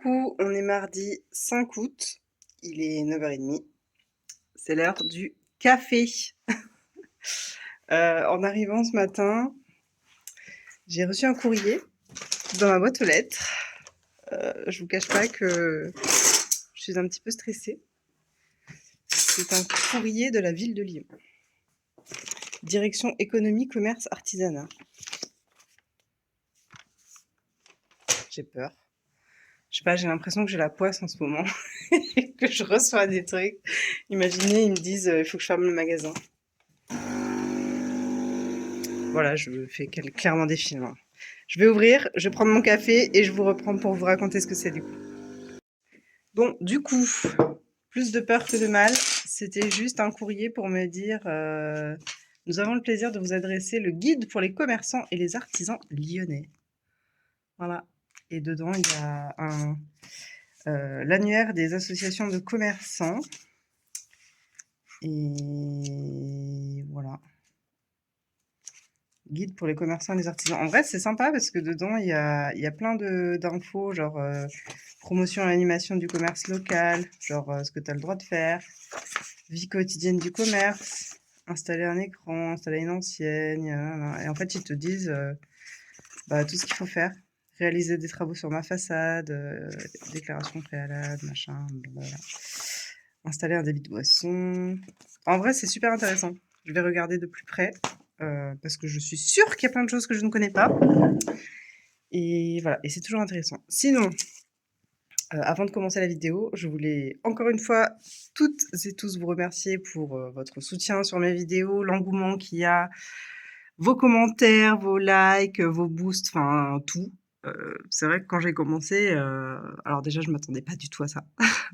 Coucou, on est mardi 5 août, il est 9h30, c'est l'heure du café. En arrivant ce matin, j'ai reçu un courrier dans ma boîte aux lettres. Je vous cache pas que je suis un petit peu stressée. C'est un courrier de la ville de Lyon. Direction économie, commerce, artisanat. J'ai peur. Je sais pas, j'ai l'impression que j'ai la poisse en ce moment et que je reçois des trucs. Imaginez, ils me disent il faut que je ferme le magasin. Voilà, je fais clairement des films, hein. Je vais ouvrir, je vais prendre mon café et je vous reprends pour vous raconter ce que c'est du coup. Bon, du coup, plus de peur que de mal, c'était juste un courrier pour me dire nous avons le plaisir de vous adresser le guide pour les commerçants et les artisans lyonnais. Voilà. Et dedans, il y a l'annuaire des associations de commerçants. Et voilà. Guide pour les commerçants et les artisans. En vrai, c'est sympa parce que dedans, il y a plein d'infos, genre promotion et animation du commerce local, genre ce que tu as le droit de faire, vie quotidienne du commerce, installer un écran, installer une enseigne. Et en fait, ils te disent tout ce qu'il faut faire. Réaliser des travaux sur ma façade, déclaration préalable, machin, blablabla. Installer un débit de boisson. En vrai, c'est super intéressant. Je vais regarder de plus près. Parce que je suis sûre qu'il y a plein de choses que je ne connais pas. Et voilà, et c'est toujours intéressant. Sinon, avant de commencer la vidéo, je voulais encore une fois toutes et tous vous remercier pour votre soutien sur mes vidéos, l'engouement qu'il y a, vos commentaires, vos likes, vos boosts, enfin tout. C'est vrai que quand j'ai commencé, alors déjà je m'attendais pas du tout à ça.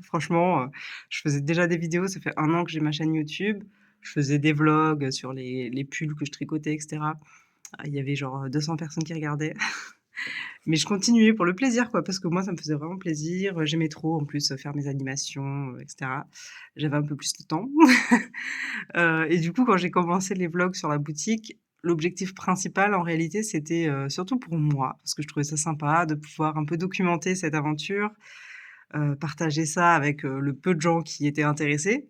Franchement, je faisais déjà des vidéos, ça fait 1 an que j'ai ma chaîne YouTube. Je faisais des vlogs sur les pulls que je tricotais, etc. Il y avait genre 200 personnes qui regardaient. Mais je continuais pour le plaisir, quoi, parce que moi, ça me faisait vraiment plaisir. J'aimais trop, en plus, faire mes animations, etc. J'avais un peu plus de temps. Et du coup, quand j'ai commencé les vlogs sur la boutique, l'objectif principal, en réalité, c'était surtout pour moi, parce que je trouvais ça sympa de pouvoir un peu documenter cette aventure, partager ça avec le peu de gens qui étaient intéressés.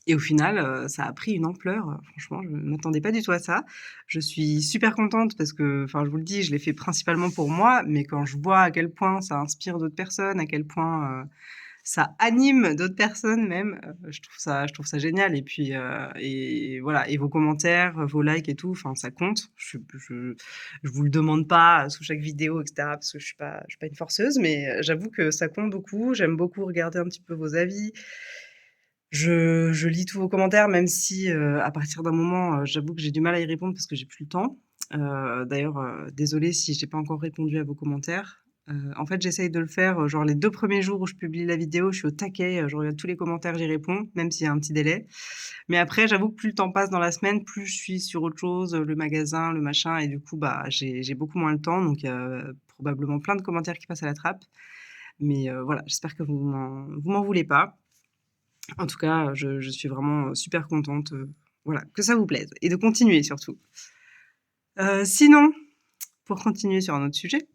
Et au final, ça a pris une ampleur, franchement, je ne m'attendais pas du tout à ça. Je suis super contente parce que, enfin, je vous le dis, je l'ai fait principalement pour moi, mais quand je vois à quel point ça inspire d'autres personnes, à quel point, ça anime d'autres personnes même, je trouve ça génial et puis, et voilà et vos commentaires, vos likes et tout, enfin, ça compte. Je vous le demande pas sous chaque vidéo et cetera parce que je suis pas une forceuse, mais, j'avoue que ça compte beaucoup. J'aime beaucoup regarder un petit peu vos avis. Je lis tous vos commentaires, même si, à partir d'un moment, j'avoue que j'ai du mal à y répondre parce que j'ai plus le temps. D'ailleurs, désolée si j'ai pas encore répondu à vos commentaires. En fait, j'essaye de le faire, genre les 2 premiers jours où je publie la vidéo, je suis au taquet, je regarde tous les commentaires, j'y réponds, même s'il y a un petit délai. Mais après, j'avoue que plus le temps passe dans la semaine, plus je suis sur autre chose, le magasin, le machin et du coup, bah, j'ai beaucoup moins le temps donc probablement plein de commentaires qui passent à la trappe. Mais voilà, j'espère que vous m'en voulez pas. En tout cas, je suis vraiment super contente, voilà, que ça vous plaise et de continuer surtout. Sinon, pour continuer sur un autre sujet,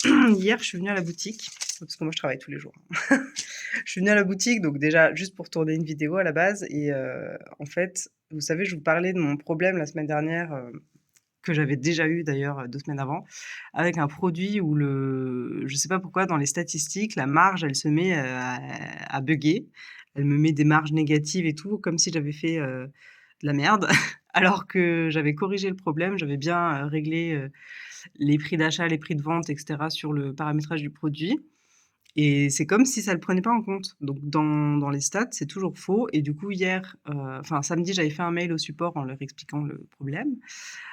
hier, je suis venue à la boutique, parce que moi, je travaille tous les jours. Je suis venue à la boutique, donc déjà, juste pour tourner une vidéo à la base et en fait, vous savez, je vous parlais de mon problème la semaine dernière, que j'avais déjà eu d'ailleurs, 2 semaines avant, avec un produit où je sais pas pourquoi dans les statistiques, la marge, elle se met, à bugger. Elle me met des marges négatives et tout, comme si j'avais fait, de la merde. Alors que j'avais corrigé le problème, j'avais bien, réglé, les prix d'achat, les prix de vente et cetera sur le paramétrage du produit et c'est comme si ça le prenait pas en compte. Donc dans les stats, c'est toujours faux et du coup hier, enfin samedi, j'avais fait un mail au support en leur expliquant le problème.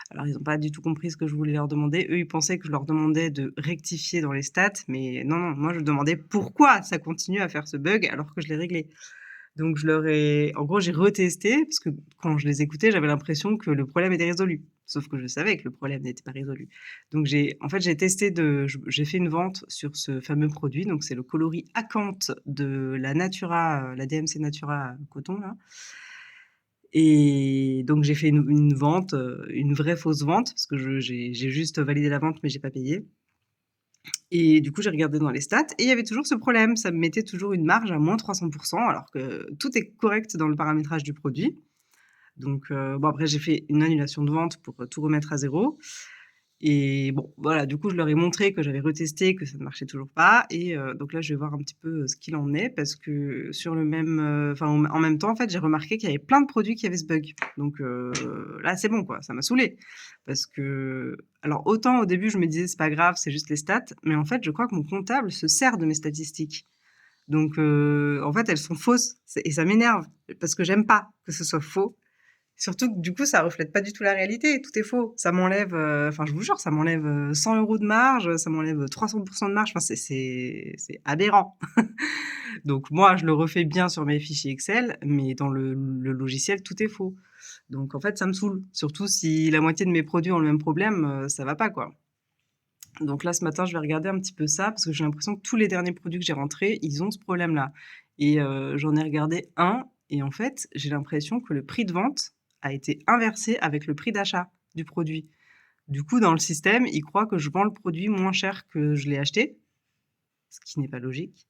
Alors ils ont pas du tout compris ce que je voulais leur demander. Eux, ils pensaient que je leur demandais de rectifier dans les stats, mais non, non, moi je demandais pourquoi ça continue à faire ce bug alors que je l'ai réglé. Donc je leur ai en gros, j'ai retesté parce que quand je les écoutais, j'avais l'impression que le problème était résolu. Sauf que je savais que le problème n'était pas résolu. Donc j'ai testé j'ai fait une vente sur ce fameux produit, donc c'est le coloris Acanthe de la Natura, la DMC Natura coton là et donc j'ai fait une vente, une vraie fausse vente parce que j'ai juste validé la vente mais j'ai pas payé Et du coup, j'ai regardé dans les stats et il y avait toujours ce problème. Ça me mettait toujours une marge à moins 300% alors que tout est correct dans le paramétrage du produit. Donc, bon, après, j'ai fait une annulation de vente pour tout remettre à zéro. Et bon, voilà, du coup, je leur ai montré que j'avais retesté, que ça ne marchait toujours pas. Et donc là, je vais voir un petit peu ce qu'il en est parce que sur le même, enfin, en même temps, en fait, j'ai remarqué qu'il y avait plein de produits qui avaient ce bug. Donc là, c'est bon, quoi. Ça m'a saoulée. Parce que, alors, autant au début, je me disais, c'est pas grave, c'est juste les stats. Mais en fait, je crois que mon comptable se sert de mes statistiques. Donc, en fait, elles sont fausses. Et ça m'énerve parce que j'aime pas que ce soit faux. Surtout que du coup, ça reflète pas du tout la réalité, tout est faux. Ça m'enlève, enfin je vous jure, ça m'enlève, 100 € de marge, ça m'enlève 300% de marge, enfin c'est aberrant. Donc moi, je le refais bien sur mes fichiers Excel, mais dans le logiciel, tout est faux. Donc en fait, ça me saoule, surtout si la moitié de mes produits ont le même problème, ça va pas, quoi. Donc là, ce matin, je vais regarder un petit peu ça parce que j'ai l'impression que tous les derniers produits que j'ai rentrés, ils ont ce problème-là et j'en ai regardé un et en fait, j'ai l'impression que le prix de vente a été inversé avec le prix d'achat du produit. Du coup, dans le système, il croit que je vends le produit moins cher que je l'ai acheté, ce qui n'est pas logique.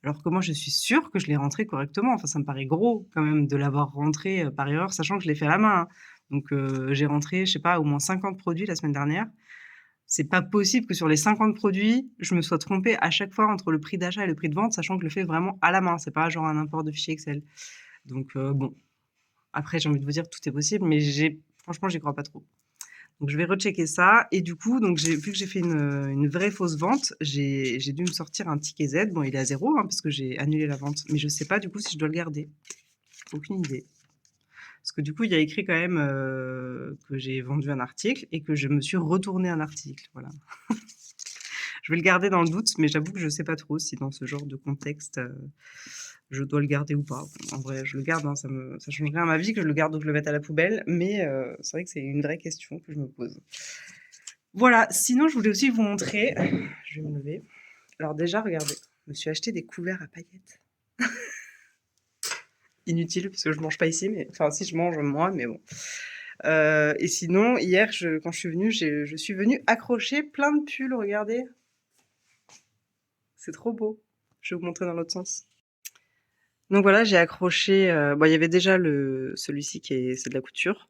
Alors que moi, je suis sûre que je l'ai rentré correctement. Enfin, ça me paraît gros quand même de l'avoir rentré, par erreur, sachant que je l'ai fait à la main, hein. Donc j'ai rentré, je sais pas, au moins 50 produits la semaine dernière. C'est pas possible que sur les 50 produits, je me sois trompée à chaque fois entre le prix d'achat et le prix de vente, sachant que je le fais vraiment à la main. C'est pas genre un import de fichier Excel. Donc bon, après j'ai envie de vous dire tout est possible, mais franchement j'y crois pas trop. Donc je vais rechecker ça et du coup donc vu que j'ai fait une vraie fausse vente, j'ai dû me sortir un ticket Z. Bon, il est à 0, hein, parce que j'ai annulé la vente, mais je sais pas du coup si je dois le garder. Aucune idée. Parce que du coup, il y a écrit quand même que j'ai vendu un article et que je me suis retourné un article. Voilà. Je vais le garder dans le doute, mais j'avoue que je sais pas trop si dans ce genre de contexte, je dois le garder ou pas. En vrai, je le garde, hein, ça change rien à ma vie que je le garde ou que je le mette à la poubelle, mais c'est vrai que c'est une vraie question que je me pose. Voilà, sinon je voulais aussi vous montrer, je vais me lever. Alors déjà, regardez, je me suis acheté des couverts à paillettes. Inutile parce que je mange pas ici, mais enfin si je mange moi, mais bon. Et sinon, hier, quand je suis venue, je suis venue accrocher plein de pulls, regardez. C'est trop beau. Je vais vous montrer dans l'autre sens. Donc voilà, j'ai accroché, bon, il y avait déjà celui-ci c'est de la couture.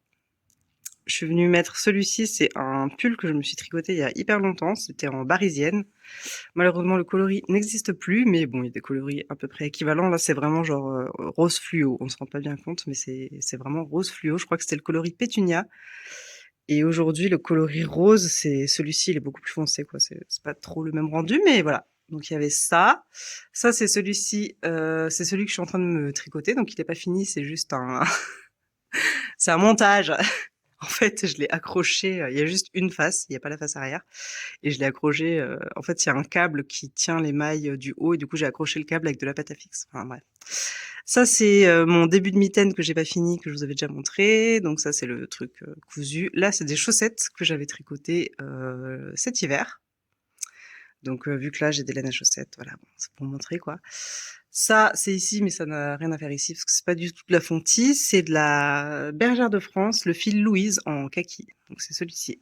Je suis venue mettre celui-ci, c'est un pull que je me suis tricoté il y a hyper longtemps, c'était en barisienne. Malheureusement, le coloris n'existe plus, mais bon, il y a des coloris à peu près équivalents. Là, c'est vraiment genre rose fluo. On se rend pas bien compte, mais c'est vraiment rose fluo. Je crois que c'était le coloris pétunia. Et aujourd'hui, le coloris rose, c'est celui-ci, il est beaucoup plus foncé, quoi. C'est pas trop le même rendu, mais voilà. Donc il y avait ça. Ça, c'est celui-ci, c'est celui que je suis en train de me tricoter. Donc il est pas fini, c'est juste c'est un montage. En fait, je l'ai accroché, il y a juste une face, il y a pas la face arrière. Et je l'ai accroché, en fait, il y a un câble qui tient les mailles du haut et du coup, j'ai accroché le câble avec de la pâte à fixe. Enfin bref. Ça, c'est mon début de mitaine que j'ai pas fini, que je vous avais déjà montré. Donc ça, c'est le truc cousu. Là, c'est des chaussettes que j'avais tricotées cet hiver. Donc vu que là, j'ai des laines à chaussettes, voilà, bon, c'est pour montrer quoi. Ça, c'est ici, mais ça n'a rien à faire ici parce que c'est pas du tout de la fontie, c'est de la Bergère de France, le fil Louise en kaki. Donc c'est celui-ci.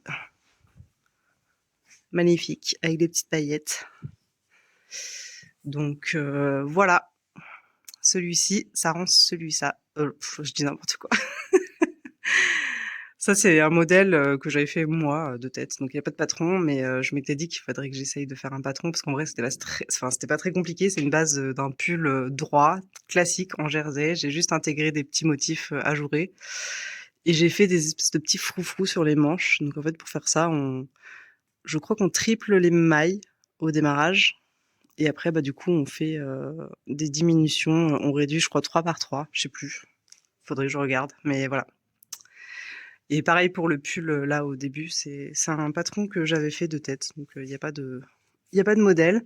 Magnifique, avec des petites paillettes. Donc voilà, celui-ci, ça rend celui-ça. Je dis n'importe quoi. Ça, c'est un modèle que j'avais fait moi de tête. Donc il n'y a pas de patron, mais je m'étais dit qu'il faudrait que j'essaye de faire un patron parce qu'en vrai, c'était pas très compliqué. C'est une base d'un pull droit, classique en jersey. J'ai juste intégré des petits motifs ajourés et j'ai fait des espèces de petits froufrous sur les manches. Donc en fait, pour faire ça, je crois qu'on triple les mailles au démarrage. Et après, bah, du coup, on fait des diminutions. On réduit, je crois, 3 par 3. Je sais plus. Faudrait que je regarde. Mais voilà. Et pareil pour le pull, là, au début, c'est un patron que j'avais fait de tête. Donc, il n'y a pas de modèle.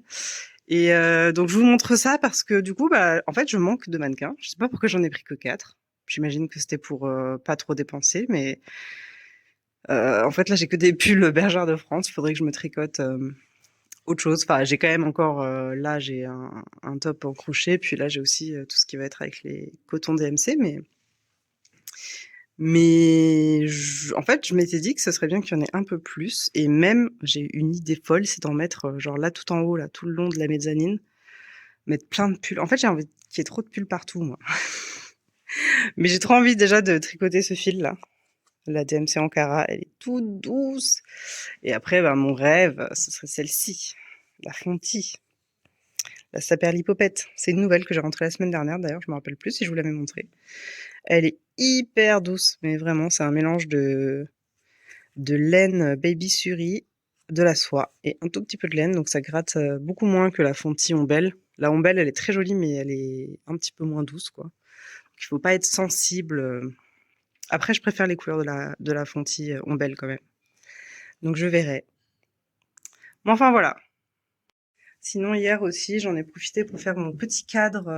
Et donc, je vous montre ça parce que du coup, bah, en fait, je manque de mannequins. Je sais pas pourquoi j'en ai pris que 4. J'imagine que c'était pour pas trop dépenser. Mais en fait, là, j'ai que des pulls Bergère de France. Il faudrait que je me tricote autre chose. Enfin, j'ai quand même encore, là, j'ai un top en crochet, puis là, j'ai aussi tout ce qui va être avec les cotons DMC, Mais en fait, je m'étais dit que ce serait bien qu'il y en ait un peu plus. Et même, j'ai une idée folle, c'est d'en mettre genre là tout en haut, là, tout le long de la mezzanine, mettre plein de pulls. En fait, j'ai envie qu'il y ait trop de pulls partout, moi. Mais j'ai trop envie déjà de tricoter ce fil-là. La DMC Ankara, elle est toute douce. Et après, bah, mon rêve, ce serait celle-ci, la Fonty, la Saperlipopette. C'est une nouvelle que j'ai rentrée la semaine dernière, d'ailleurs, je me rappelle plus si je vous l'avais montrée. Elle est hyper douce, mais vraiment, c'est un mélange de laine baby suri, de la soie et un tout petit peu de laine, donc ça gratte beaucoup moins que la Fonty Ombelle. La Ombelle, elle est très jolie, mais elle est un petit peu moins douce, quoi. Donc, il faut pas être sensible. Après, je préfère les couleurs de la Fonty Ombelle quand même. Donc je verrai. Mais enfin voilà. Sinon, hier aussi, j'en ai profité pour faire mon petit cadre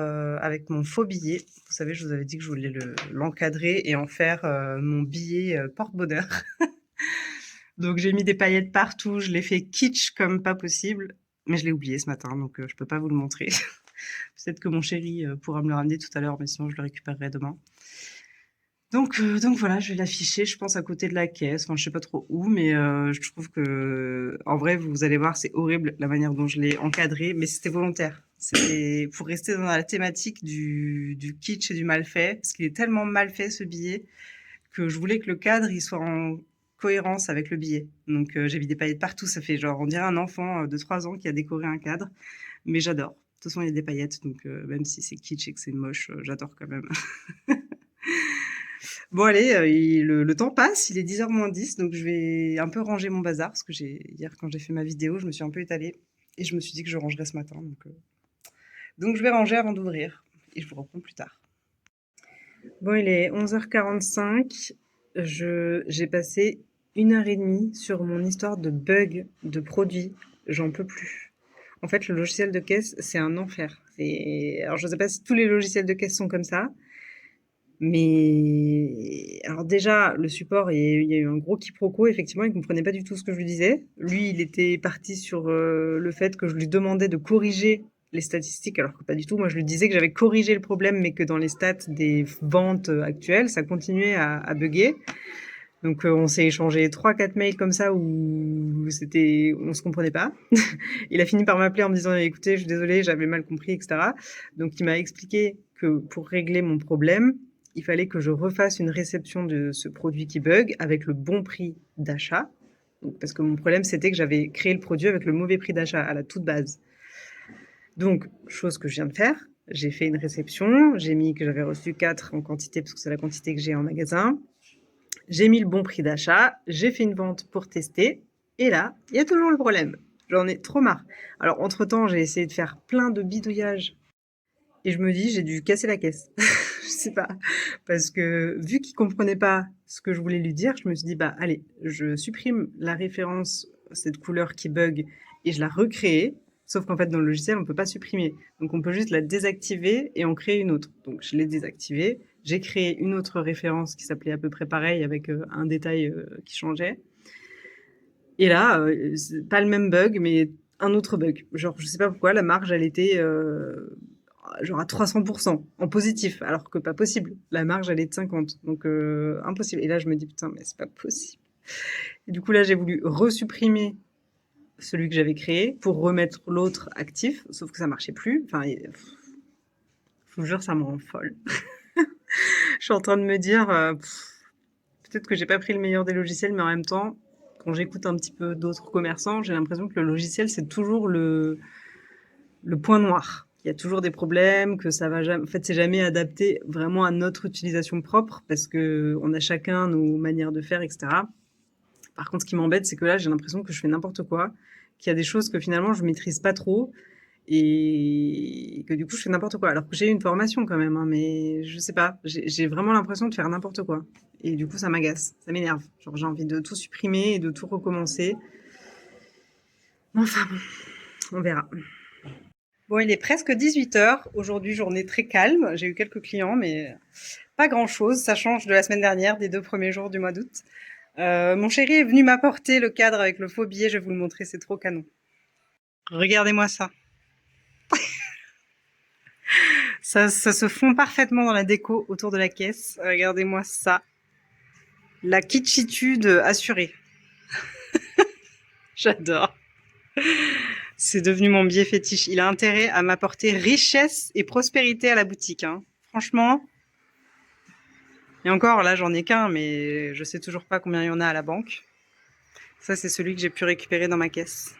avec mon faux billet. Vous savez, je vous avais dit que je voulais l'encadrer et en faire mon billet porte-bonheur. Donc j'ai mis des paillettes partout, je l'ai fait kitsch comme pas possible, mais je l'ai oublié ce matin, donc je peux pas vous le montrer. Peut-être que mon chéri pourra me le ramener tout à l'heure, mais sinon je le récupérerai demain. Donc voilà, je vais l'afficher, je pense à côté de la caisse, enfin je sais pas trop où, mais je trouve que en vrai, vous allez voir, c'est horrible la manière dont je l'ai encadré, mais c'était volontaire. C'était pour rester dans la thématique du kitsch et du mal fait, parce qu'il est tellement mal fait ce billet que je voulais que le cadre il soit en cohérence avec le billet. Donc j'ai mis des paillettes partout, ça fait genre on dirait un enfant de 3 ans qui a décoré un cadre, mais j'adore. De toute façon, il y a des paillettes, donc même si c'est kitsch et que c'est moche, j'adore quand même. Bon allez, le temps passe, il est 10h moins 10, donc je vais un peu ranger mon bazar, parce que hier quand j'ai fait ma vidéo, je me suis un peu étalée, et je me suis dit que je rangerais ce matin, donc je vais ranger avant d'ouvrir, et je vous reprends plus tard. Bon, il est 11h45, j'ai passé 1h30 sur mon histoire de bug de produit, j'en peux plus. En fait, le logiciel de caisse, c'est un enfer. Alors, je ne sais pas si tous les logiciels de caisse sont comme ça, mais alors déjà, le support, il y a eu un gros quiproquo, effectivement, il ne comprenait pas du tout ce que je lui disais. Lui, il était parti sur le fait que je lui demandais de corriger les statistiques, alors que pas du tout. Moi, je lui disais que j'avais corrigé le problème, mais que dans les stats des ventes actuelles, ça continuait à bugger. Donc, on s'est échangé 3-4 mails comme ça où on se comprenait pas. Il a fini par m'appeler en me disant, écoutez, je suis désolé, j'avais mal compris, etc. Donc, il m'a expliqué que pour régler mon problème, il fallait que je refasse une réception de ce produit qui bug avec le bon prix d'achat. Parce que mon problème, c'était que j'avais créé le produit avec le mauvais prix d'achat à la toute base. Donc, chose que je viens de faire, j'ai fait une réception, j'ai mis que j'avais reçu 4 en quantité, parce que c'est la quantité que j'ai en magasin. J'ai mis le bon prix d'achat, j'ai fait une vente pour tester, et là, il y a toujours le problème. J'en ai trop marre. Alors, entre-temps, j'ai essayé de faire plein de bidouillages, et je me dis, j'ai dû casser la caisse. Je sais pas. Parce que vu qu'il comprenait pas ce que je voulais lui dire, je me suis dit, bah allez, je supprime la référence, cette couleur qui bug, et je la recrée. Sauf qu'en fait, dans le logiciel, on peut pas supprimer. Donc, on peut juste la désactiver et en créer une autre. Donc, je l'ai désactivée. J'ai créé une autre référence qui s'appelait à peu près pareil, avec un détail qui changeait. Et là, c'est pas le même bug, mais un autre bug. Genre, je sais pas pourquoi, la marge, elle était genre à 300% en positif, alors que pas possible. La marge, elle est de 50, donc impossible. Et là, je me dis, putain, mais c'est pas possible. Et du coup, là, j'ai voulu resupprimer celui que j'avais créé pour remettre l'autre actif, sauf que ça marchait plus. Enfin, je vous jure, ça me rend folle. Je suis en train de me dire, peut-être que j'ai pas pris le meilleur des logiciels, mais en même temps, quand j'écoute un petit peu d'autres commerçants, j'ai l'impression que le logiciel, c'est toujours le point noir. Il y a toujours des problèmes, que ça va jamais, en fait, c'est jamais adapté vraiment à notre utilisation propre parce que on a chacun nos manières de faire, etc. Par contre, ce qui m'embête, c'est que là, j'ai l'impression que je fais n'importe quoi, qu'il y a des choses que finalement je maîtrise pas trop et que du coup je fais n'importe quoi. Alors que j'ai une formation quand même, hein, mais je sais pas, j'ai vraiment l'impression de faire n'importe quoi. Et du coup, ça m'agace, ça m'énerve. Genre, j'ai envie de tout supprimer et de tout recommencer. Enfin bon, on verra. Bon, il est presque 18h. Aujourd'hui, journée très calme. J'ai eu quelques clients, mais pas grand-chose. Ça change de la semaine dernière, des 2 premiers jours du mois d'août. Mon chéri est venu m'apporter le cadre avec le faux billet. Je vais vous le montrer, c'est trop canon. Regardez-moi ça. Ça se fond parfaitement dans la déco autour de la caisse. Regardez-moi ça. La kitschitude assurée. J'adore. C'est devenu mon biais fétiche. Il a intérêt à m'apporter richesse et prospérité à la boutique, hein. Franchement. Et encore, là, j'en ai qu'un, mais je sais toujours pas combien il y en a à la banque. Ça, c'est celui que j'ai pu récupérer dans ma caisse.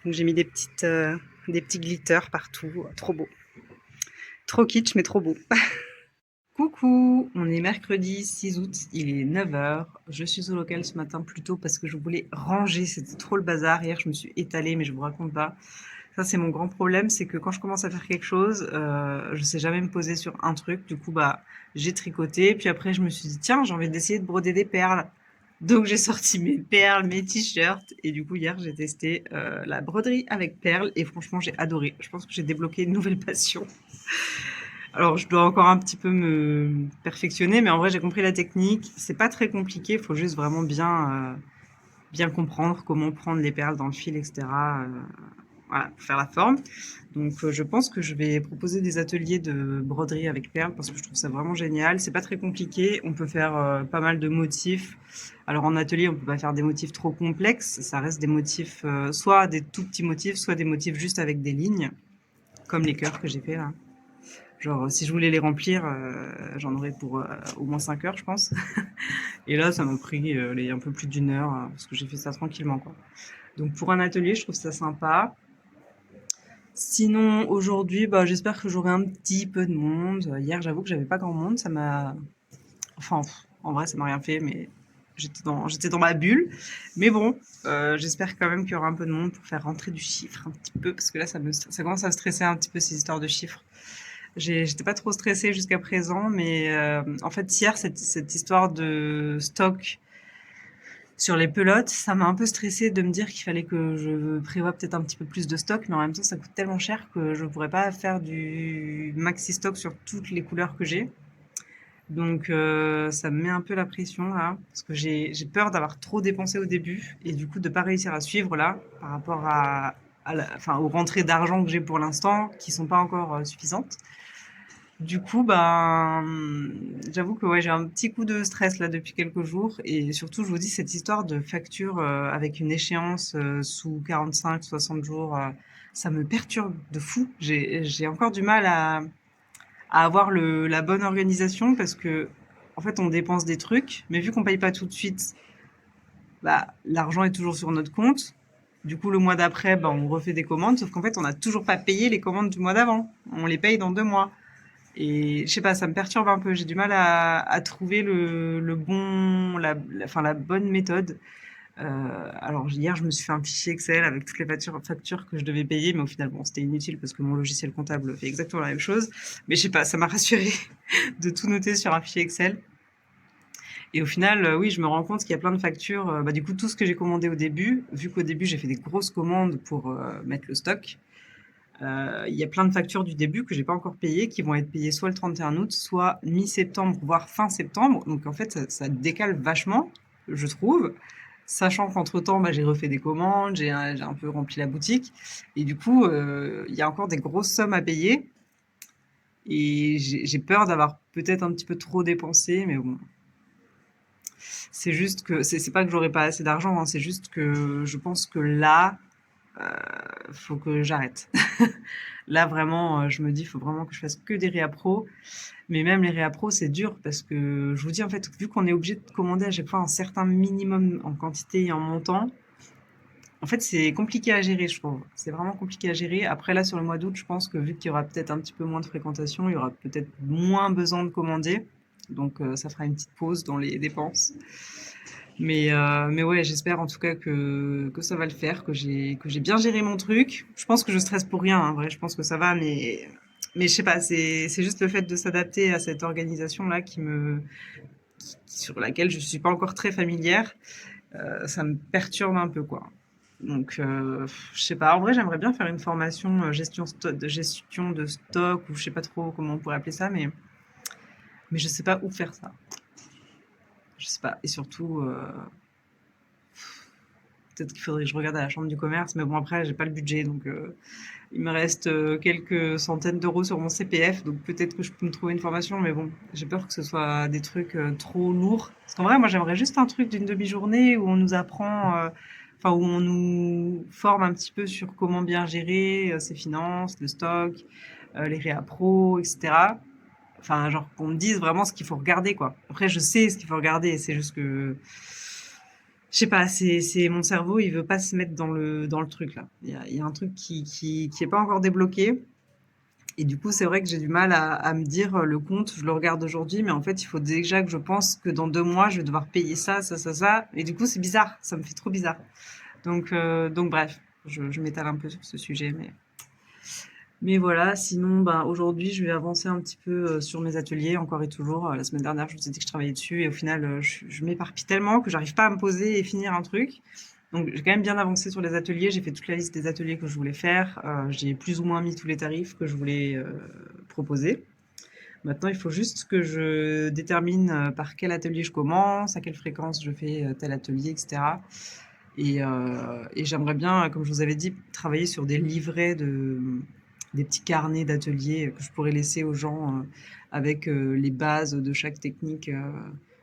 Donc, j'ai mis des petits glitters partout. Trop beau. Trop kitsch, mais trop beau. Coucou, on est mercredi 6 août, il est 9h. Je suis au local ce matin plus tôt parce que je voulais ranger, c'était trop le bazar. Hier, je me suis étalée, mais je vous raconte pas. Ça, c'est mon grand problème, c'est que quand je commence à faire quelque chose, je sais jamais me poser sur un truc. Du coup, j'ai tricoté. Puis après, je me suis dit, tiens, j'ai envie d'essayer de broder des perles. Donc, j'ai sorti mes perles, mes t-shirts. Et du coup, hier, j'ai testé la broderie avec perles. Et franchement, j'ai adoré. Je pense que j'ai débloqué une nouvelle passion. Alors, je dois encore un petit peu me perfectionner, mais en vrai, j'ai compris la technique. C'est pas très compliqué, il faut juste vraiment bien comprendre comment prendre les perles dans le fil, etc. Voilà, pour faire la forme. Donc, je pense que je vais proposer des ateliers de broderie avec perles parce que je trouve ça vraiment génial. C'est pas très compliqué, on peut faire pas mal de motifs. Alors, en atelier, on peut pas faire des motifs trop complexes. Ça reste des motifs, soit des tout petits motifs, soit des motifs juste avec des lignes, comme les cœurs que j'ai fait là. Genre, si je voulais les remplir, j'en aurais pour au moins 5 heures, je pense. Et là, ça m'a pris un peu plus d'une heure, parce que j'ai fait ça tranquillement, quoi. Donc, pour un atelier, je trouve ça sympa. Sinon, aujourd'hui, j'espère que j'aurai un petit peu de monde. Hier, j'avoue que j'avais pas grand monde. Ça m'a. Enfin, en vrai, ça m'a rien fait, mais j'étais dans ma bulle. Mais bon, j'espère quand même qu'il y aura un peu de monde pour faire rentrer du chiffre un petit peu, parce que là, ça commence à me stresser un petit peu ces histoires de chiffres. J'étais pas trop stressée jusqu'à présent, mais en fait hier cette histoire de stock sur les pelotes, ça m'a un peu stressée de me dire qu'il fallait que je prévoie peut-être un petit peu plus de stock, mais en même temps ça coûte tellement cher que je pourrais pas faire du maxi stock sur toutes les couleurs que j'ai. Donc ça me met un peu la pression là, parce que j'ai peur d'avoir trop dépensé au début et du coup de pas réussir à suivre là par rapport enfin, aux rentrées d'argent que j'ai pour l'instant, qui sont pas encore suffisantes. Du coup, j'avoue que ouais, j'ai un petit coup de stress là depuis quelques jours et surtout, je vous dis, cette histoire de facture avec une échéance sous 45-60 jours, ça me perturbe de fou. J'ai encore du mal à avoir la bonne organisation parce que, en fait, on dépense des trucs, mais vu qu'on paye pas tout de suite, l'argent est toujours sur notre compte. Du coup, le mois d'après, on refait des commandes, sauf qu'en fait, on n'a toujours pas payé les commandes du mois d'avant. On les paye dans 2 mois. Et je sais pas, ça me perturbe un peu. J'ai du mal à trouver le bon, enfin, la bonne méthode. Alors hier, je me suis fait un fichier Excel avec toutes les factures que je devais payer, mais au final, bon, c'était inutile parce que mon logiciel comptable fait exactement la même chose. Mais je sais pas, ça m'a rassuré de tout noter sur un fichier Excel. Et au final, oui, je me rends compte qu'il y a plein de factures. Du coup, tout ce que j'ai commandé au début, vu qu'au début, j'ai fait des grosses commandes pour mettre le stock, il y a plein de factures du début que j'ai pas encore payées, qui vont être payées soit le 31 août, soit mi-septembre, voire fin septembre. Donc en fait, ça décale vachement, je trouve. Sachant qu'entre-temps, j'ai refait des commandes, j'ai un peu rempli la boutique. Et du coup, il y a encore des grosses sommes à payer. Et j'ai peur d'avoir peut-être un petit peu trop dépensé, mais bon. C'est juste que, c'est pas que j'aurais pas assez d'argent, hein, c'est juste que je pense que là, faut que j'arrête. Là, vraiment, je me dis, il faut vraiment que je fasse que des réappros. Mais même les réappros, c'est dur parce que je vous dis, en fait, vu qu'on est obligé de commander à chaque fois un certain minimum en quantité et en montant, en fait, c'est compliqué à gérer, je trouve. C'est vraiment compliqué à gérer. Après, là, sur le mois d'août, je pense que vu qu'il y aura peut-être un petit peu moins de fréquentation, il y aura peut-être moins besoin de commander. Donc, ça fera une petite pause dans les dépenses. Mais ouais, j'espère en tout cas que ça va le faire, que j'ai bien géré mon truc. Je pense que je stresse pour rien, hein, vrai, je pense que ça va, mais je sais pas, c'est juste le fait de s'adapter à cette organisation-là sur laquelle je suis pas encore très familière. Ça me perturbe un peu, quoi. Donc, je sais pas. En vrai, j'aimerais bien faire une formation gestion de stock, ou je sais pas trop comment on pourrait appeler ça, mais je sais pas où faire ça. Je sais pas. Et surtout, peut-être qu'il faudrait que je regarde à la chambre du commerce, mais bon, après, j'ai pas le budget, donc il me reste quelques centaines d'euros sur mon CPF, donc peut-être que je peux me trouver une formation, mais bon, j'ai peur que ce soit des trucs trop lourds. Parce qu'en vrai, moi, j'aimerais juste un truc d'une demi-journée où on nous apprend, enfin, où on nous forme un petit peu sur comment bien gérer ses finances, le stock, les réappros, etc. Enfin, genre qu'on me dise vraiment ce qu'il faut regarder, quoi. Après, je sais ce qu'il faut regarder, c'est juste que je sais pas, c'est mon cerveau, il veut pas se mettre dans le truc là. Il y a un truc qui est pas encore débloqué. Et du coup, c'est vrai que j'ai du mal à me dire le compte, je le regarde aujourd'hui, mais en fait, il faut déjà que je pense que dans 2 mois, je vais devoir payer ça, ça, ça, ça. Et du coup, c'est bizarre, ça me fait trop bizarre. Donc bref, je m'étale un peu sur ce sujet, mais voilà, sinon, ben, aujourd'hui, je vais avancer un petit peu sur mes ateliers, encore et toujours. La semaine dernière, je vous ai dit que je travaillais dessus, et au final, je m'éparpille tellement que j'arrive pas à me poser et finir un truc. Donc, j'ai quand même bien avancé sur les ateliers. J'ai fait toute la liste des ateliers que je voulais faire. J'ai plus ou moins mis tous les tarifs que je voulais proposer. Maintenant, il faut juste que je détermine par quel atelier je commence, à quelle fréquence je fais tel atelier, etc. Et j'aimerais bien, comme je vous avais dit, travailler sur des livrets des petits carnets d'ateliers que je pourrais laisser aux gens avec les bases de chaque technique.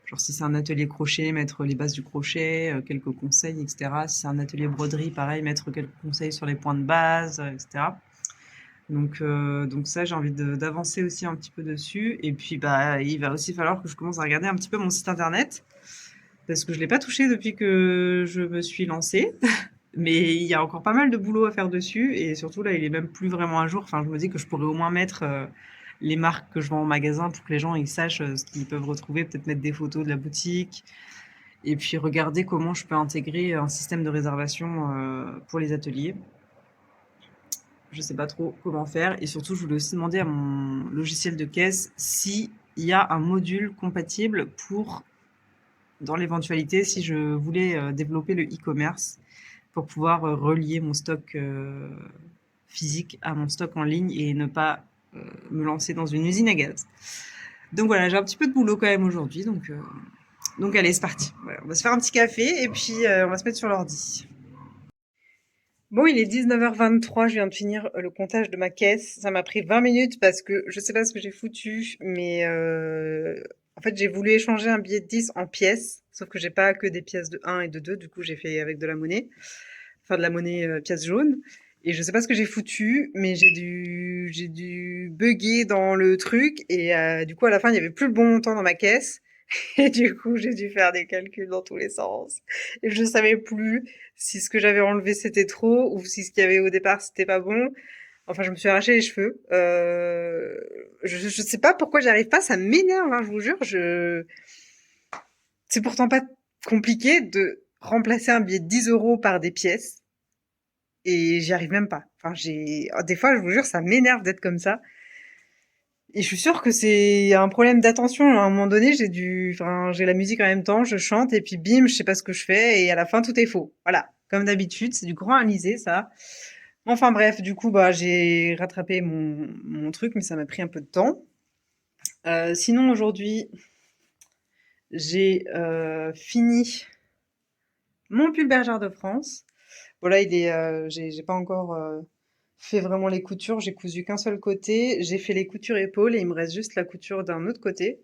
Genre si c'est un atelier crochet, mettre les bases du crochet, quelques conseils, etc. Si c'est un atelier broderie, pareil, mettre quelques conseils sur les points de base, etc. Donc ça, j'ai envie d'avancer aussi un petit peu dessus. Et puis, bah, il va aussi falloir que je commence à regarder un petit peu mon site internet parce que je l'ai pas touché depuis que je me suis lancée. Mais il y a encore pas mal de boulot à faire dessus et surtout là, il est même plus vraiment à jour. Enfin, je me dis que je pourrais au moins mettre les marques que je vends au magasin pour que les gens ils sachent ce qu'ils peuvent retrouver, peut-être mettre des photos de la boutique et puis regarder comment je peux intégrer un système de réservation pour les ateliers. Je sais pas trop comment faire et surtout, je voulais aussi demander à mon logiciel de caisse s'il y a un module compatible pour dans l'éventualité si je voulais développer le e-commerce pour pouvoir relier mon stock physique à mon stock en ligne et ne pas me lancer dans une usine à gaz. Donc voilà, j'ai un petit peu de boulot quand même aujourd'hui, donc allez, c'est parti. Voilà, on va se faire un petit café et puis on va se mettre sur l'ordi. Bon, il est 19h23, je viens de finir le comptage de ma caisse. Ça m'a pris 20 minutes parce que je sais pas ce que j'ai foutu, mais en fait, j'ai voulu échanger un billet de 10 en pièces, sauf que j'ai pas que des pièces de 1 et de 2, du coup, j'ai fait avec de la monnaie, enfin de la monnaie pièce jaune. Et je sais pas ce que j'ai foutu, mais j'ai dû bugger dans le truc et du coup, à la fin, il y avait plus le bon montant dans ma caisse. Et du coup, j'ai dû faire des calculs dans tous les sens. Et je savais plus si ce que j'avais enlevé c'était trop ou si ce qu'il y avait au départ c'était pas bon. Enfin, je me suis arraché les cheveux. Je sais pas pourquoi j'arrive pas, ça m'énerve, hein, je vous jure. C'est pourtant pas compliqué de remplacer un billet de 10 euros par des pièces et j'y arrive même pas. Enfin, des fois, je vous jure, ça m'énerve d'être comme ça. Et je suis sûre que c'est un problème d'attention. À un moment donné, enfin, j'ai la musique en même temps, je chante et puis bim, je sais pas ce que je fais et à la fin tout est faux. Voilà, comme d'habitude, c'est du grand Alizé ça. Enfin bref, du coup bah j'ai rattrapé mon truc, mais ça m'a pris un peu de temps. Sinon aujourd'hui, j'ai fini mon pull Bergère de France. Voilà, j'ai pas encore fait vraiment les coutures. J'ai cousu qu'un seul côté. J'ai fait les coutures épaules et il me reste juste la couture d'un autre côté.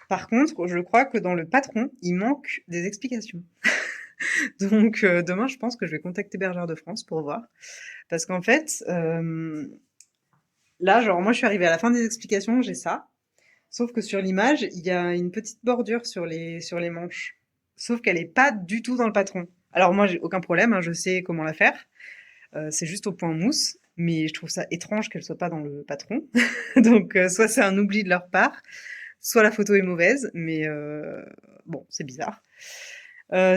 Par contre, je crois que dans le patron, il manque des explications. Donc demain, je pense que je vais contacter Bergère de France pour voir. Parce qu'en fait, là, genre moi, je suis arrivée à la fin des explications, j'ai ça. Sauf que sur l'image, il y a une petite bordure sur les manches. Sauf qu'elle est pas du tout dans le patron. Alors moi, j'ai aucun problème, hein, je sais comment la faire. C'est juste au point mousse. Mais je trouve ça étrange qu'elle soit pas dans le patron. Donc soit c'est un oubli de leur part, soit la photo est mauvaise, mais bon, c'est bizarre.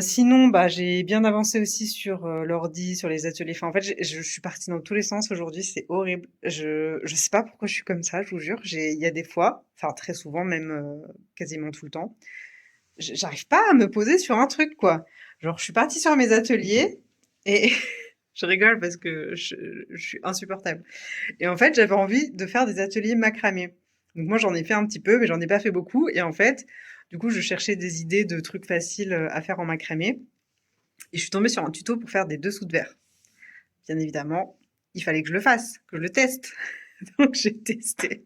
Sinon, bah, j'ai bien avancé aussi sur l'ordi, sur les ateliers. Enfin, en fait, je suis partie dans tous les sens aujourd'hui, c'est horrible. Je sais pas pourquoi je suis comme ça, je vous jure. Il y a des fois, enfin très souvent, même quasiment tout le temps, j'arrive pas à me poser sur un truc, quoi. Genre, je suis partie sur mes ateliers et je rigole parce que je suis insupportable. Et en fait, j'avais envie de faire des ateliers macramé. Donc moi, j'en ai fait un petit peu, mais j'en ai pas fait beaucoup. Et en fait, du coup, je cherchais des idées de trucs faciles à faire en macramé. Et je suis tombée sur un tuto pour faire des dessous de verre. Bien évidemment, il fallait que je le fasse, que je le teste. Donc j'ai testé.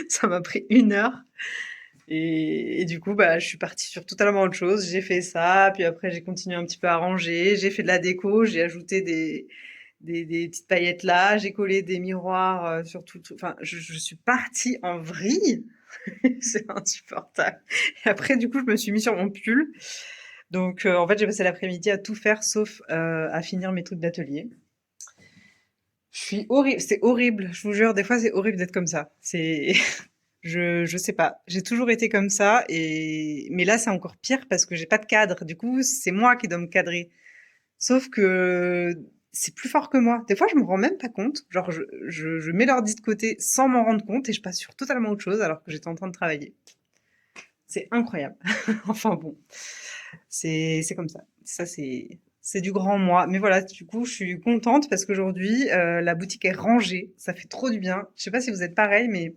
Ça m'a pris 1 heure. Et du coup, bah, je suis partie sur totalement autre chose. J'ai fait ça, puis après j'ai continué un petit peu à ranger. J'ai fait de la déco, j'ai ajouté des petites paillettes là, j'ai collé des miroirs sur tout. Enfin, je suis partie en vrille. C'est insupportable. Et après, du coup, je me suis mis sur mon pull. Donc, en fait, j'ai passé l'après-midi à tout faire sauf à finir mes trucs d'atelier. Je suis horrible, c'est horrible, je vous jure, des fois c'est horrible d'être comme ça. C'est, je sais pas, j'ai toujours été comme ça mais là c'est encore pire parce que j'ai pas de cadre. Du coup, c'est moi qui dois me cadrer. Sauf que c'est plus fort que moi. Des fois, je me rends même pas compte. Genre, je mets l'ordi de côté sans m'en rendre compte et je passe sur totalement autre chose alors que j'étais en train de travailler. C'est incroyable. Enfin bon, c'est comme ça. Ça, c'est du grand moi. Mais voilà, du coup, je suis contente parce qu'aujourd'hui, la boutique est rangée. Ça fait trop du bien. Je sais pas si vous êtes pareil, mais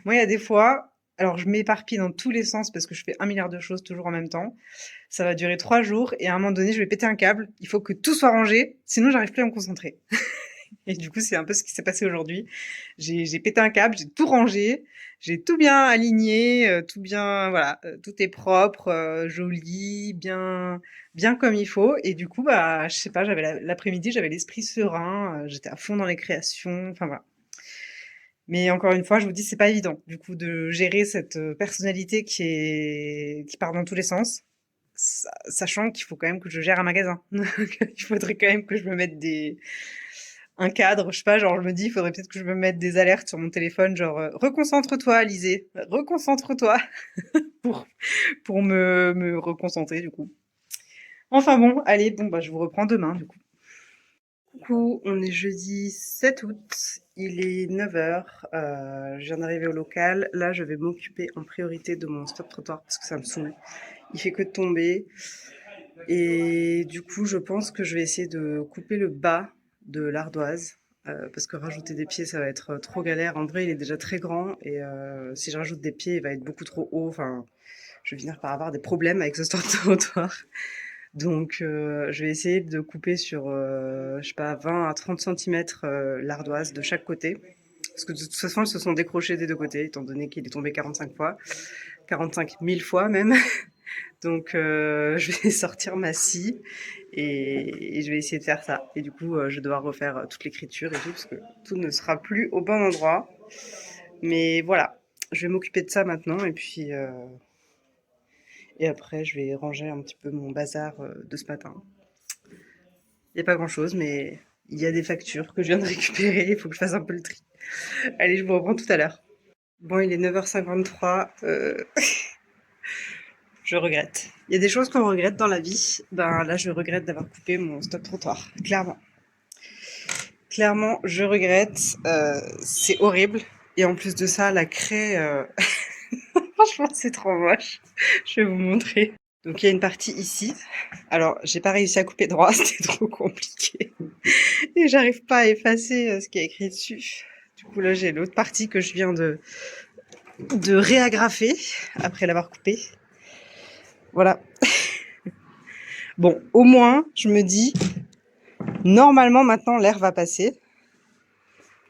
moi, il y a des fois, alors je m'éparpille dans tous les sens parce que je fais 1 milliard de choses toujours en même temps. Ça va durer 3 jours et à un moment donné, je vais péter un câble. Il faut que tout soit rangé, sinon j'arrive plus à me concentrer. Et du coup, c'est un peu ce qui s'est passé aujourd'hui. J'ai pété un câble, j'ai tout rangé, j'ai tout bien aligné, tout bien, voilà, tout est propre, joli, bien comme il faut. Et du coup, bah, je sais pas, j'avais l'après-midi, j'avais l'esprit serein, j'étais à fond dans les créations, enfin voilà. Mais encore une fois, je vous dis, c'est pas évident, du coup, de gérer cette personnalité qui part dans tous les sens, sachant qu'il faut quand même que je gère un magasin. Il faudrait quand même que je me mette un cadre, je sais pas, genre je me dis, il faudrait peut-être que je me mette des alertes sur mon téléphone, genre reconcentre-toi, Alizé, reconcentre-toi pour, pour me reconcentrer du coup. Enfin bon, allez, bon bah je vous reprends demain du coup. Coucou, on est jeudi 7 août, il est 9h, je viens d'arriver au local. Là, je vais m'occuper en priorité de mon stop trottoir parce que ça me saoule. Il fait que de tomber. Et du coup, je pense que je vais essayer de couper le bas de l'ardoise parce que rajouter des pieds, ça va être trop galère. En vrai, il est déjà très grand et si je rajoute des pieds, il va être beaucoup trop haut. Enfin, je vais finir par avoir des problèmes avec ce stop trottoir. Donc, je vais essayer de couper sur, je sais pas, 20 à 30 centimètres l'ardoise de chaque côté. Parce que de toute façon, elles se sont décrochées des deux côtés, étant donné qu'il est tombé 45 fois, 45 000 fois même. Donc, je vais sortir ma scie et je vais essayer de faire ça. Et du coup, je vais devoir refaire toute l'écriture et tout, parce que tout ne sera plus au bon endroit. Mais voilà, je vais m'occuper de ça maintenant et après, je vais ranger un petit peu mon bazar de ce matin. Il n'y a pas grand-chose, mais il y a des factures que je viens de récupérer. Il faut que je fasse un peu le tri. Allez, je vous reprends tout à l'heure. Bon, il est 9h53. Je regrette. Il y a des choses qu'on regrette dans la vie. Ben là, je regrette d'avoir coupé mon stop trottoir. Clairement. Clairement, je regrette. C'est horrible. Et en plus de ça, la craie... Franchement, c'est trop moche. Je vais vous montrer. Donc, il y a une partie ici. Alors, j'ai pas réussi à couper droit. C'était trop compliqué. Et j'arrive pas à effacer ce qui est écrit dessus. Du coup, là, j'ai l'autre partie que je viens de réagrafer après l'avoir coupée. Voilà. Bon, au moins, je me dis, normalement, maintenant, l'air va passer.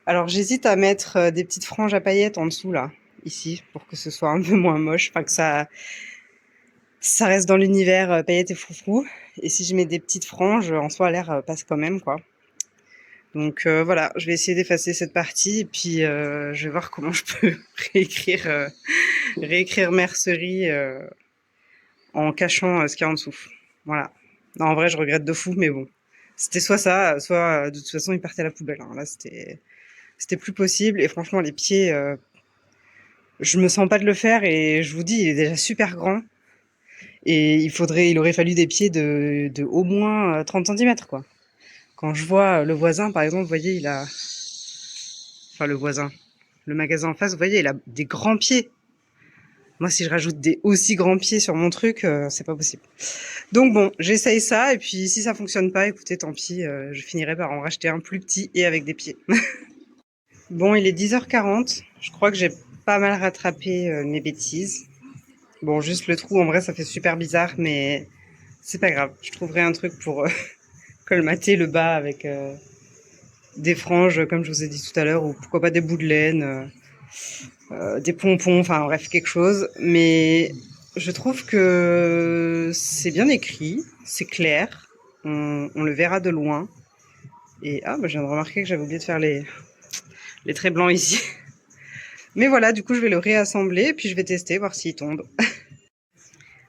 Alors, j'hésite à mettre des petites franges à paillettes en dessous, là, ici, pour que ce soit un peu moins moche, enfin que ça reste dans l'univers paillettes et froufrou. Et si je mets des petites franges, en soi, l'air passe quand même, quoi. Donc voilà, je vais essayer d'effacer cette partie et puis je vais voir comment je peux réécrire mercerie en cachant ce qu'il y a en dessous. Voilà. Non, en vrai, je regrette de fou, mais bon. C'était soit ça, soit de toute façon, il partait à la poubelle. Hein. Là, c'était plus possible. Et franchement, les pieds, je me sens pas de le faire. Et je vous dis, il est déjà super grand. Et il aurait fallu des pieds de au moins 30 centimètres, quoi. Quand je vois le voisin, par exemple, vous voyez, enfin, le voisin, le magasin en face, vous voyez, il a des grands pieds. Moi, si je rajoute des aussi grands pieds sur mon truc, c'est pas possible. Donc bon, j'essaye ça, et puis si ça fonctionne pas, écoutez, tant pis, je finirai par en racheter un plus petit et avec des pieds. Bon, il est 10h40. Je crois que j'ai pas mal rattrapé mes bêtises. Bon, juste le trou, en vrai, ça fait super bizarre, mais C'est pas grave, je trouverai un truc pour colmater le bas avec des franges, comme je vous ai dit tout à l'heure, ou pourquoi pas des bouts de laine, des pompons, enfin bref, quelque chose. Mais je trouve que c'est bien écrit, c'est clair, on le verra de loin. Et je viens de remarquer que j'avais oublié de faire les traits blancs ici. Mais voilà, du coup, je vais le réassembler et puis je vais tester, voir s'il tombe.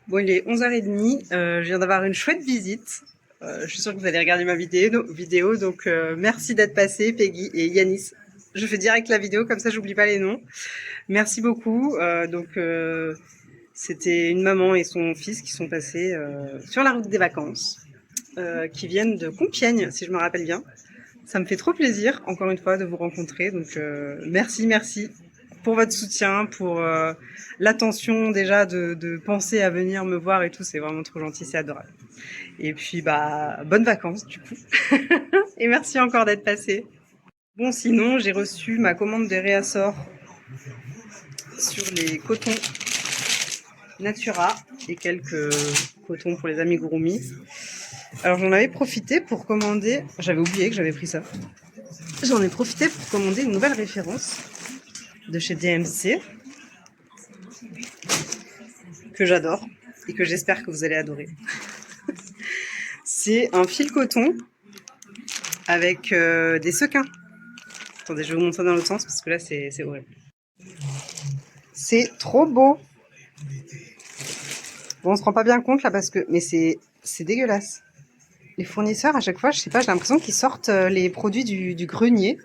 Bon, il est 11h30, je viens d'avoir une chouette visite. Je suis sûre que vous allez regarder ma vidéo donc merci d'être passé, Peggy et Yanis. Je fais direct la vidéo, comme ça j'oublie pas les noms. Merci beaucoup. C'était une maman et son fils qui sont passés sur la route des vacances, qui viennent de Compiègne, si je me rappelle bien. Ça me fait trop plaisir, encore une fois, de vous rencontrer. Donc, merci pour votre soutien, pour l'attention déjà de penser à venir me voir et tout. C'est vraiment trop gentil, c'est adorable. Et puis, bonnes vacances, du coup. Et merci encore d'être passé. Bon, sinon, j'ai reçu ma commande de réassort sur les cotons Natura et quelques cotons pour les amigurumis. Alors, j'en avais profité pour commander... J'avais oublié que j'avais pris ça. J'en ai profité pour commander une nouvelle référence de chez DMC que j'adore et que j'espère que vous allez adorer. C'est un fil coton avec des sequins. Attendez, je vais vous montrer dans l'autre sens parce que là c'est horrible. C'est trop beau. Bon, on se rend pas bien compte là parce que... Mais c'est dégueulasse. Les fournisseurs, à chaque fois, je sais pas, j'ai l'impression qu'ils sortent les produits du grenier.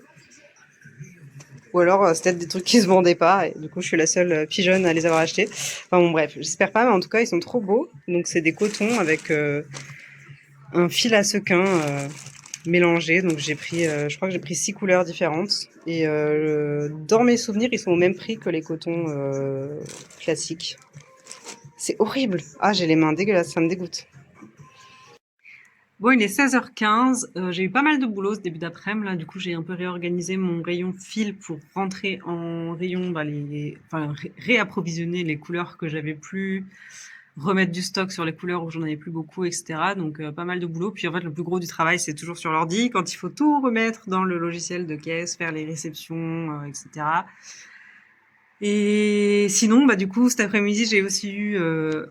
Ou alors, c'est peut-être des trucs qui se vendaient pas. Et du coup, je suis la seule pigeonne à les avoir achetés. Enfin bon, bref, j'espère pas, mais en tout cas, ils sont trop beaux. Donc, c'est des cotons avec un fil à sequin mélangé. Donc, j'ai pris, je crois que j'ai pris 6 couleurs différentes. Et dans mes souvenirs, ils sont au même prix que les cotons classiques. C'est horrible. Ah, j'ai les mains dégueulasses, ça me dégoûte. Bon, il est 16h15, j'ai eu pas mal de boulot ce début d'après-midi, là, du coup j'ai un peu réorganisé mon rayon fil pour rentrer en rayon, réapprovisionner les couleurs que j'avais plus, remettre du stock sur les couleurs où j'en avais plus beaucoup, etc. Donc pas mal de boulot. Puis en fait le plus gros du travail c'est toujours sur l'ordi, quand il faut tout remettre dans le logiciel de caisse, faire les réceptions, etc. Et sinon, du coup, cet après-midi, j'ai aussi eu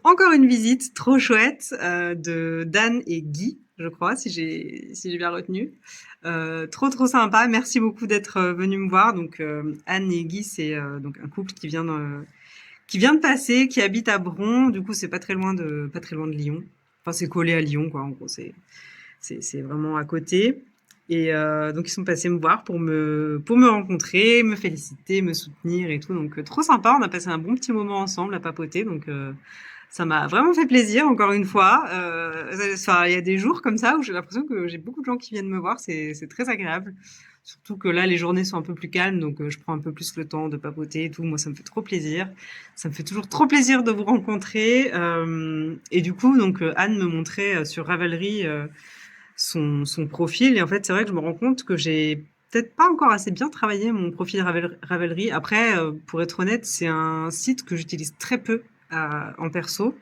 encore une visite trop chouette de Dan et Guy, je crois, si j'ai bien retenu. Trop sympa. Merci beaucoup d'être venu me voir. Donc Anne et Guy, c'est donc un couple qui vient de passer, qui habite à Bron. Du coup, c'est pas très loin de Lyon. Enfin, c'est collé à Lyon, quoi. En gros, c'est vraiment à côté. Et donc ils sont passés me voir pour me rencontrer, me féliciter, me soutenir et tout. Donc trop sympa, on a passé un bon petit moment ensemble à papoter. Donc ça m'a vraiment fait plaisir, encore une fois. Il y a des jours comme ça où j'ai l'impression que j'ai beaucoup de gens qui viennent me voir, c'est très agréable. Surtout que là, les journées sont un peu plus calmes, donc je prends un peu plus le temps de papoter et tout. Moi, ça me fait trop plaisir. Ça me fait toujours trop plaisir de vous rencontrer. Et du coup, donc Anne me montrait sur Ravelry son profil. Et en fait, c'est vrai que je me rends compte que j'ai peut-être pas encore assez bien travaillé mon profil Ravelry. Après, pour être honnête, c'est un site que j'utilise très peu en perso.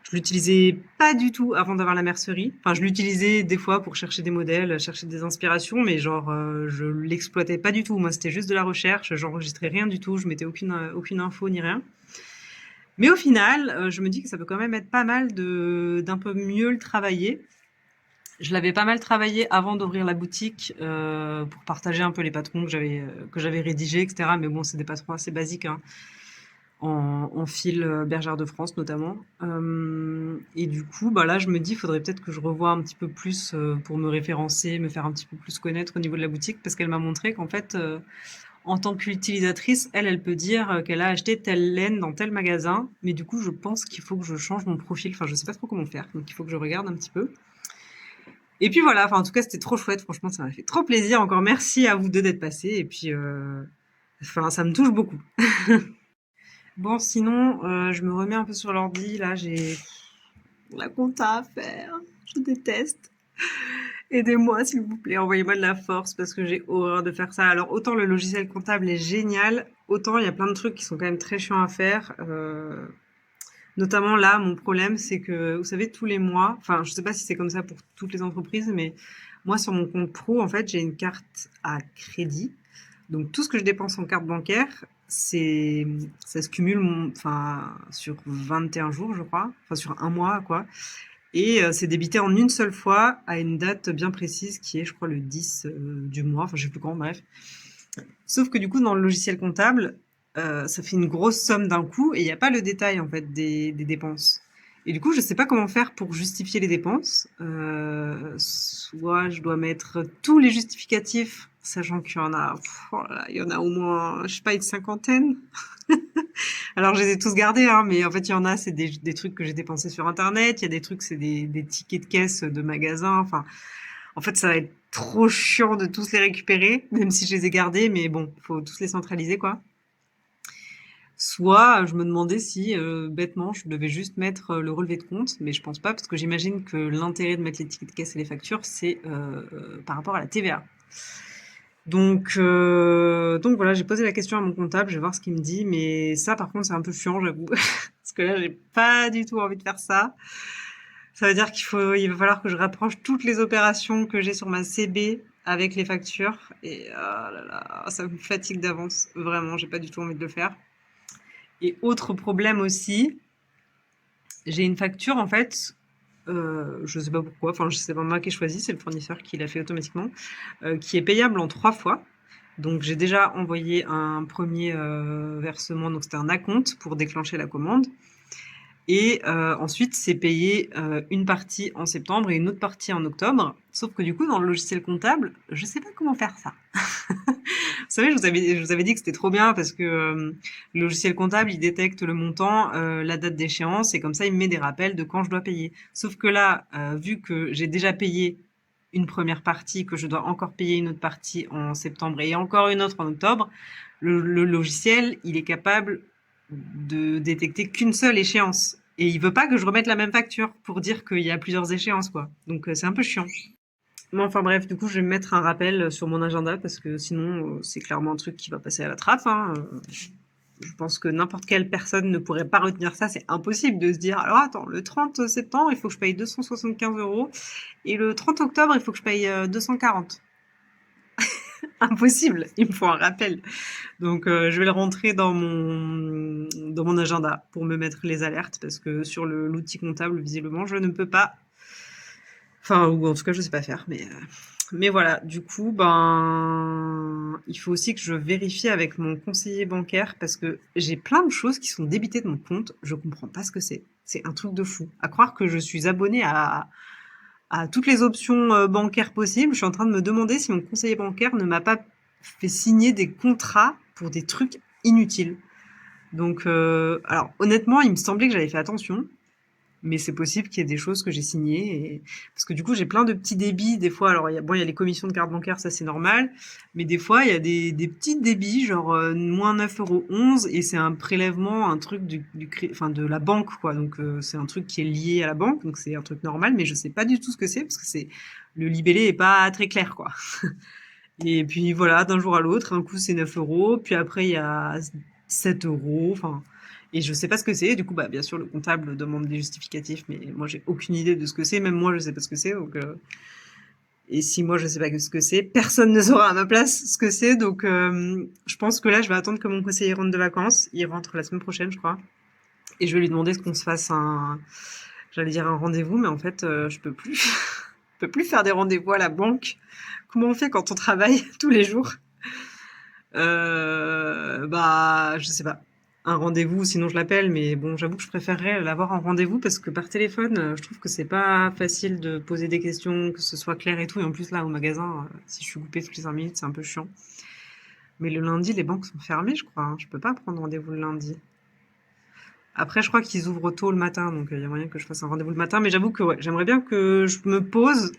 Je l'utilisais pas du tout avant d'avoir la mercerie. Enfin, je l'utilisais des fois pour chercher des modèles, chercher des inspirations, mais genre, je l'exploitais pas du tout. Moi, c'était juste de la recherche, j'enregistrais rien du tout, je mettais aucune info ni rien. Mais au final, je me dis que ça peut quand même être pas mal d'un peu mieux le travailler. Je l'avais pas mal travaillé avant d'ouvrir la boutique pour partager un peu les patrons que j'avais rédigés, etc. Mais bon, c'est des patrons assez basiques, hein, en fil Bergère de France notamment. Et du coup, là, je me dis, il faudrait peut-être que je revoie un petit peu plus pour me référencer, me faire un petit peu plus connaître au niveau de la boutique, parce qu'elle m'a montré qu'en fait, en tant qu'utilisatrice, elle peut dire qu'elle a acheté telle laine dans tel magasin, mais du coup, je pense qu'il faut que je change mon profil. Enfin, je sais pas trop comment faire, donc il faut que je regarde un petit peu. Et puis voilà, en tout cas, c'était trop chouette. Franchement, ça m'a fait trop plaisir. Encore merci à vous deux d'être passés. Et puis, ça me touche beaucoup. Bon, sinon, je me remets un peu sur l'ordi. Là, j'ai la compta à faire. Je déteste. Aidez-moi, s'il vous plaît. Envoyez-moi de la force parce que j'ai horreur de faire ça. Alors, autant le logiciel comptable est génial, autant il y a plein de trucs qui sont quand même très chiants à faire. Notamment là, mon problème, c'est que, vous savez, tous les mois, enfin, je sais pas si c'est comme ça pour toutes les entreprises, mais moi, sur mon compte pro, en fait, j'ai une carte à crédit. Donc, tout ce que je dépense en carte bancaire, ça se cumule, enfin, sur 21 jours, je crois, enfin, sur un mois, quoi. Et c'est débité en une seule fois à une date bien précise qui est, je crois, le 10 du mois, enfin, je sais plus quand, bref. Sauf que du coup, dans le logiciel comptable, ça fait une grosse somme d'un coup et il n'y a pas le détail en fait des dépenses. Et du coup, je ne sais pas comment faire pour justifier les dépenses. Soit je dois mettre tous les justificatifs, sachant qu'il y en a, oh là là, il y en a au moins, je sais pas, une cinquantaine. Alors, je les ai tous gardés, hein, mais en fait, il y en a, c'est des trucs que j'ai dépensés sur Internet. Il y a des trucs, c'est des tickets de caisse de magasins. Enfin, en fait, ça va être trop chiant de tous les récupérer, même si je les ai gardés, mais bon, faut tous les centraliser, quoi. Soit je me demandais si, bêtement, je devais juste mettre le relevé de compte, mais je pense pas, parce que j'imagine que l'intérêt de mettre les tickets de caisse et les factures, c'est par rapport à la TVA. Donc voilà, j'ai posé la question à mon comptable, je vais voir ce qu'il me dit, mais ça, par contre, c'est un peu chiant, j'avoue, parce que là, j'ai pas du tout envie de faire ça. Ça veut dire il va falloir que je rapproche toutes les opérations que j'ai sur ma CB avec les factures. Et ah là là, ça me fatigue d'avance. Vraiment, j'ai pas du tout envie de le faire. Et autre problème aussi, j'ai une facture en fait. Je sais pas pourquoi, enfin, c'est pas moi qui ai choisi, c'est le fournisseur qui l'a fait automatiquement, qui est payable en 3 fois. Donc, j'ai déjà envoyé un premier versement, donc c'était un acompte pour déclencher la commande. Et ensuite, c'est payé une partie en septembre et une autre partie en octobre. Sauf que du coup, dans le logiciel comptable, je sais pas comment faire ça. Vous savez, je vous avais dit que c'était trop bien parce que le logiciel comptable, il détecte le montant, la date d'échéance et comme ça, il me met des rappels de quand je dois payer. Sauf que là, vu que j'ai déjà payé une première partie, que je dois encore payer une autre partie en septembre et encore une autre en octobre, le logiciel, il est capable de détecter qu'une seule échéance. Et il veut pas que je remette la même facture pour dire qu'il y a plusieurs échéances, quoi. Donc c'est un peu chiant. Mais enfin bref, du coup, je vais me mettre un rappel sur mon agenda parce que sinon, c'est clairement un truc qui va passer à la trappe, hein. Je pense que n'importe quelle personne ne pourrait pas retenir ça. C'est impossible de se dire, alors attends, le 30 septembre, il faut que je paye 275 euros et le 30 octobre, il faut que je paye 240. Impossible, il me faut un rappel. Donc, je vais le rentrer dans mon agenda pour me mettre les alertes parce que sur l'outil comptable, visiblement, je ne peux pas. Enfin, ou en tout cas, je sais pas faire. Mais voilà, du coup, ben, il faut aussi que je vérifie avec mon conseiller bancaire parce que j'ai plein de choses qui sont débitées de mon compte. Je comprends pas ce que c'est. C'est un truc de fou. À croire que je suis abonnée à toutes les options bancaires possibles. Je suis en train de me demander si mon conseiller bancaire ne m'a pas fait signer des contrats pour des trucs inutiles. Donc, alors honnêtement, il me semblait que j'avais fait attention, mais c'est possible qu'il y ait des choses que j'ai signées. Parce que du coup, j'ai plein de petits débits. Des fois, alors il y a les commissions de carte bancaire, ça c'est normal. Mais des fois, il y a des petits débits, genre moins 9,11 € et c'est un prélèvement, un truc enfin, de la banque, quoi. Donc c'est un truc qui est lié à la banque, donc c'est un truc normal, mais je sais pas du tout ce que c'est parce que le libellé est pas très clair, quoi. Et puis voilà, d'un jour à l'autre, un coup c'est 9 €, puis après il y a 7 €, enfin, et je sais pas ce que c'est. Du coup, bah, bien sûr, le comptable demande des justificatifs, mais moi j'ai aucune idée de ce que c'est, même moi je sais pas ce que c'est, donc et si moi je sais pas ce que c'est, personne ne saura à ma place ce que c'est, donc je pense que là je vais attendre que mon conseiller rentre de vacances. Il rentre la semaine prochaine, je crois, et je vais lui demander ce qu'on se fasse j'allais dire un rendez-vous, mais en fait, je peux plus. Je peux plus faire des rendez-vous à la banque. Comment on fait quand on travaille tous les jours? Bah, je sais pas. Un rendez-vous, sinon je l'appelle, mais bon, j'avoue que je préférerais l'avoir en rendez-vous parce que par téléphone, je trouve que c'est pas facile de poser des questions, que ce soit clair et tout. Et en plus, là, au magasin, si je suis coupée toutes les 5 minutes, c'est un peu chiant. Mais le lundi, les banques sont fermées, je crois, hein. Je peux pas prendre rendez-vous le lundi. Après, je crois qu'ils ouvrent tôt le matin, donc il y a moyen que je fasse un rendez-vous le matin. Mais j'avoue que ouais, j'aimerais bien que je me pose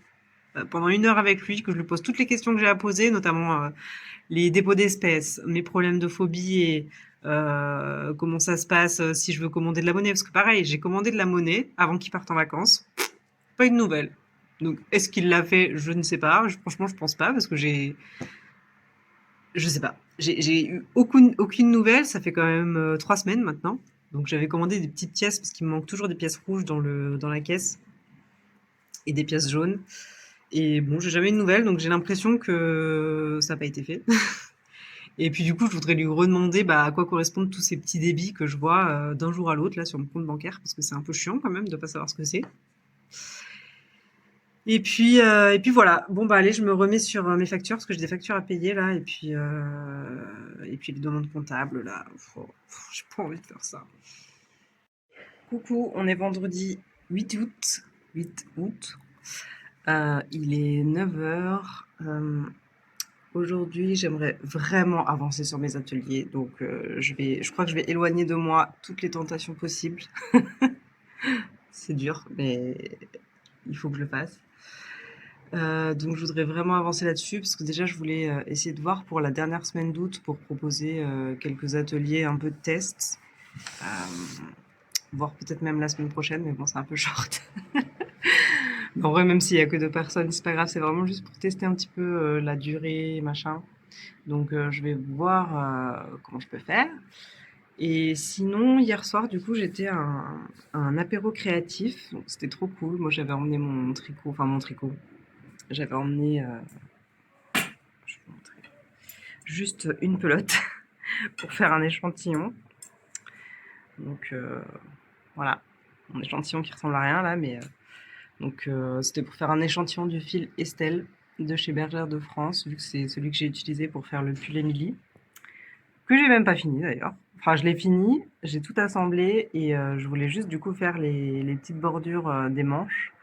pendant 1 heure avec lui, que je lui pose toutes les questions que j'ai à poser, notamment les dépôts d'espèces, mes problèmes de phobie et comment ça se passe si je veux commander de la monnaie. Parce que pareil, j'ai commandé de la monnaie avant qu'il parte en vacances. Pas une nouvelle. Donc, est-ce qu'il l'a fait? Je ne sais pas. Franchement, je pense pas parce que je sais pas. J'ai eu aucune nouvelle. Ça fait quand même 3 semaines maintenant. Donc j'avais commandé des petites pièces parce qu'il me manque toujours des pièces rouges dans la caisse et des pièces jaunes. Et bon, j'ai jamais eu de nouvelles, donc j'ai l'impression que ça n'a pas été fait. Et puis du coup, je voudrais lui redemander à quoi correspondent tous ces petits débits que je vois d'un jour à l'autre là sur mon compte bancaire, parce que c'est un peu chiant quand même de pas savoir ce que c'est. Et puis voilà. Bon allez, je me remets sur mes factures parce que j'ai des factures à payer là, et puis les demandes comptables là. J'ai pas envie de faire ça. Coucou, on est vendredi 8 août. 8 août. Il est 9h. Aujourd'hui, j'aimerais vraiment avancer sur mes ateliers, donc je crois que je vais éloigner de moi toutes les tentations possibles. C'est dur, mais il faut que je le fasse. Donc je voudrais vraiment avancer là-dessus parce que déjà je voulais essayer de voir pour la dernière semaine d'août pour proposer quelques ateliers un peu de test, voire peut-être même la semaine prochaine, mais bon c'est un peu short. En vrai, même s'il y a que 2 personnes, c'est pas grave, c'est vraiment juste pour tester un petit peu la durée, machin. Donc je vais voir comment je peux faire. Et sinon, hier soir, du coup, j'étais à un apéro créatif. Donc c'était trop cool. Moi, j'avais emmené mon tricot, enfin mon tricot. J'avais emmené, je vais vous montrer, juste une pelote pour faire un échantillon. Donc voilà, un échantillon qui ressemble à rien là, mais donc c'était pour faire un échantillon du fil Estelle de chez Bergère de France, vu que c'est celui que j'ai utilisé pour faire le pull Émilie, que j'ai même pas fini d'ailleurs. Enfin, je l'ai fini, j'ai tout assemblé et je voulais juste du coup faire les petites bordures des manches.